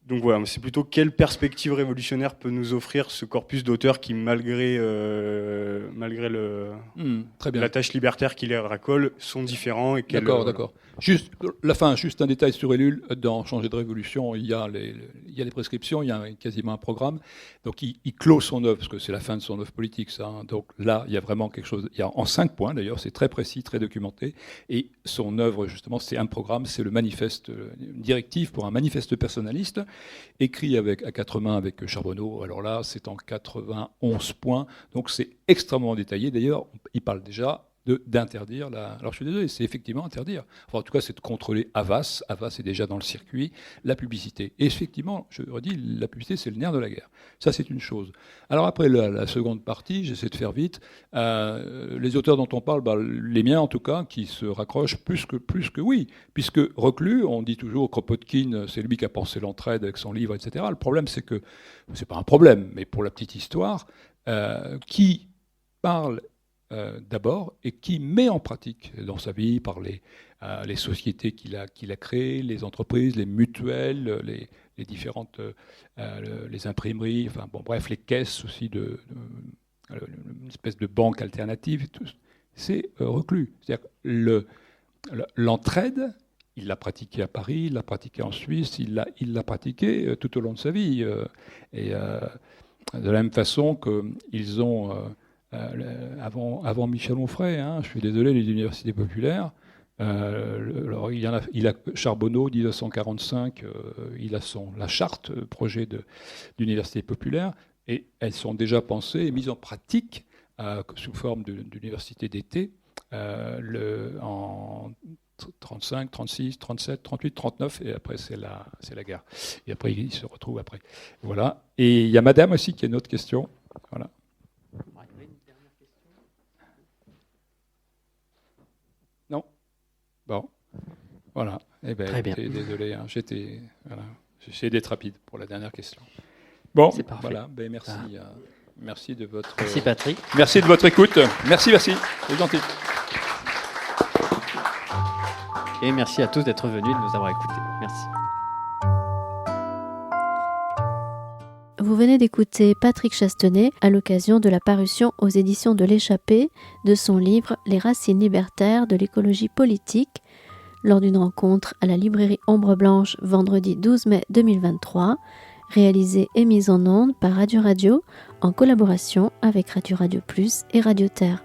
Donc voilà, c'est plutôt quelle perspective révolutionnaire peut nous offrir ce corpus d'auteurs qui, malgré Très bien. la tâche libertaire qui les racole, sont différents. D'accord. Juste un détail sur Ellul. Dans Changer de révolution, il y a les prescriptions, il y a quasiment un programme. Donc il clôt son œuvre, parce que c'est la fin de son œuvre politique, ça. Hein. Donc là, il y a vraiment quelque chose. Il y a en 5 points, d'ailleurs, c'est très précis, très documenté. Et son œuvre, justement, c'est un programme, c'est le manifeste, une directive pour un manifeste personnaliste, écrit à 4 mains avec Charbonneau. Alors là, c'est en 91 points. Donc c'est extrêmement détaillé. D'ailleurs, il parle déjà d'interdire alors je suis désolé, c'est effectivement interdire. Enfin, en tout cas, c'est de contrôler Havas. Havas est déjà dans le circuit. La publicité. Et effectivement, je redis, la publicité, c'est le nerf de la guerre. Ça, c'est une chose. Alors après, la seconde partie, j'essaie de faire vite. Les auteurs dont on parle, les miens en tout cas, qui se raccrochent plus que oui. Puisque Reclus, on dit toujours Kropotkin, c'est lui qui a pensé l'entraide avec son livre, etc. Le problème, c'est que, c'est pas un problème, mais pour la petite histoire, qui parle d'abord, et qui met en pratique dans sa vie par les sociétés qu'il a créées, les entreprises, les mutuelles, les différentes les imprimeries, enfin bon bref, les caisses aussi une espèce de banque alternative, et tout, c'est Reclus. C'est-à-dire l'entraide, il l'a pratiqué à Paris, il l'a pratiqué en Suisse, il l'a pratiqué tout au long de sa vie. Et de la même façon qu'ils ont avant Michel Onfray, hein, je suis désolé, les universités populaires. Alors il a Charbonneau, 1945, il a la charte projet d'université populaire, et elles sont déjà pensées et mises en pratique sous forme d'université d'été en 35, 36, 37, 38, 39, et après c'est la guerre. Et après il se retrouve après. Voilà. Et il y a Madame aussi qui a une autre question. Voilà. Non. Bon. Voilà. Eh ben, très bien. Désolé, hein, j'essayais d'être rapide pour la dernière question. Bon, c'est parfait. Voilà. Ben, merci. Merci de votre. Merci Patrick. Merci de votre écoute. Merci. C'est gentil. Et merci à tous d'être venus, de nous avoir écoutés. Merci. Vous venez d'écouter Patrick Chastenay à l'occasion de la parution aux éditions de l'Échappée de son livre « Les racines libertaires de l'écologie politique » lors d'une rencontre à la librairie Ombre Blanche vendredi 12 mai 2023, réalisée et mise en onde par Radio en collaboration avec Radio Plus et Radio Terre.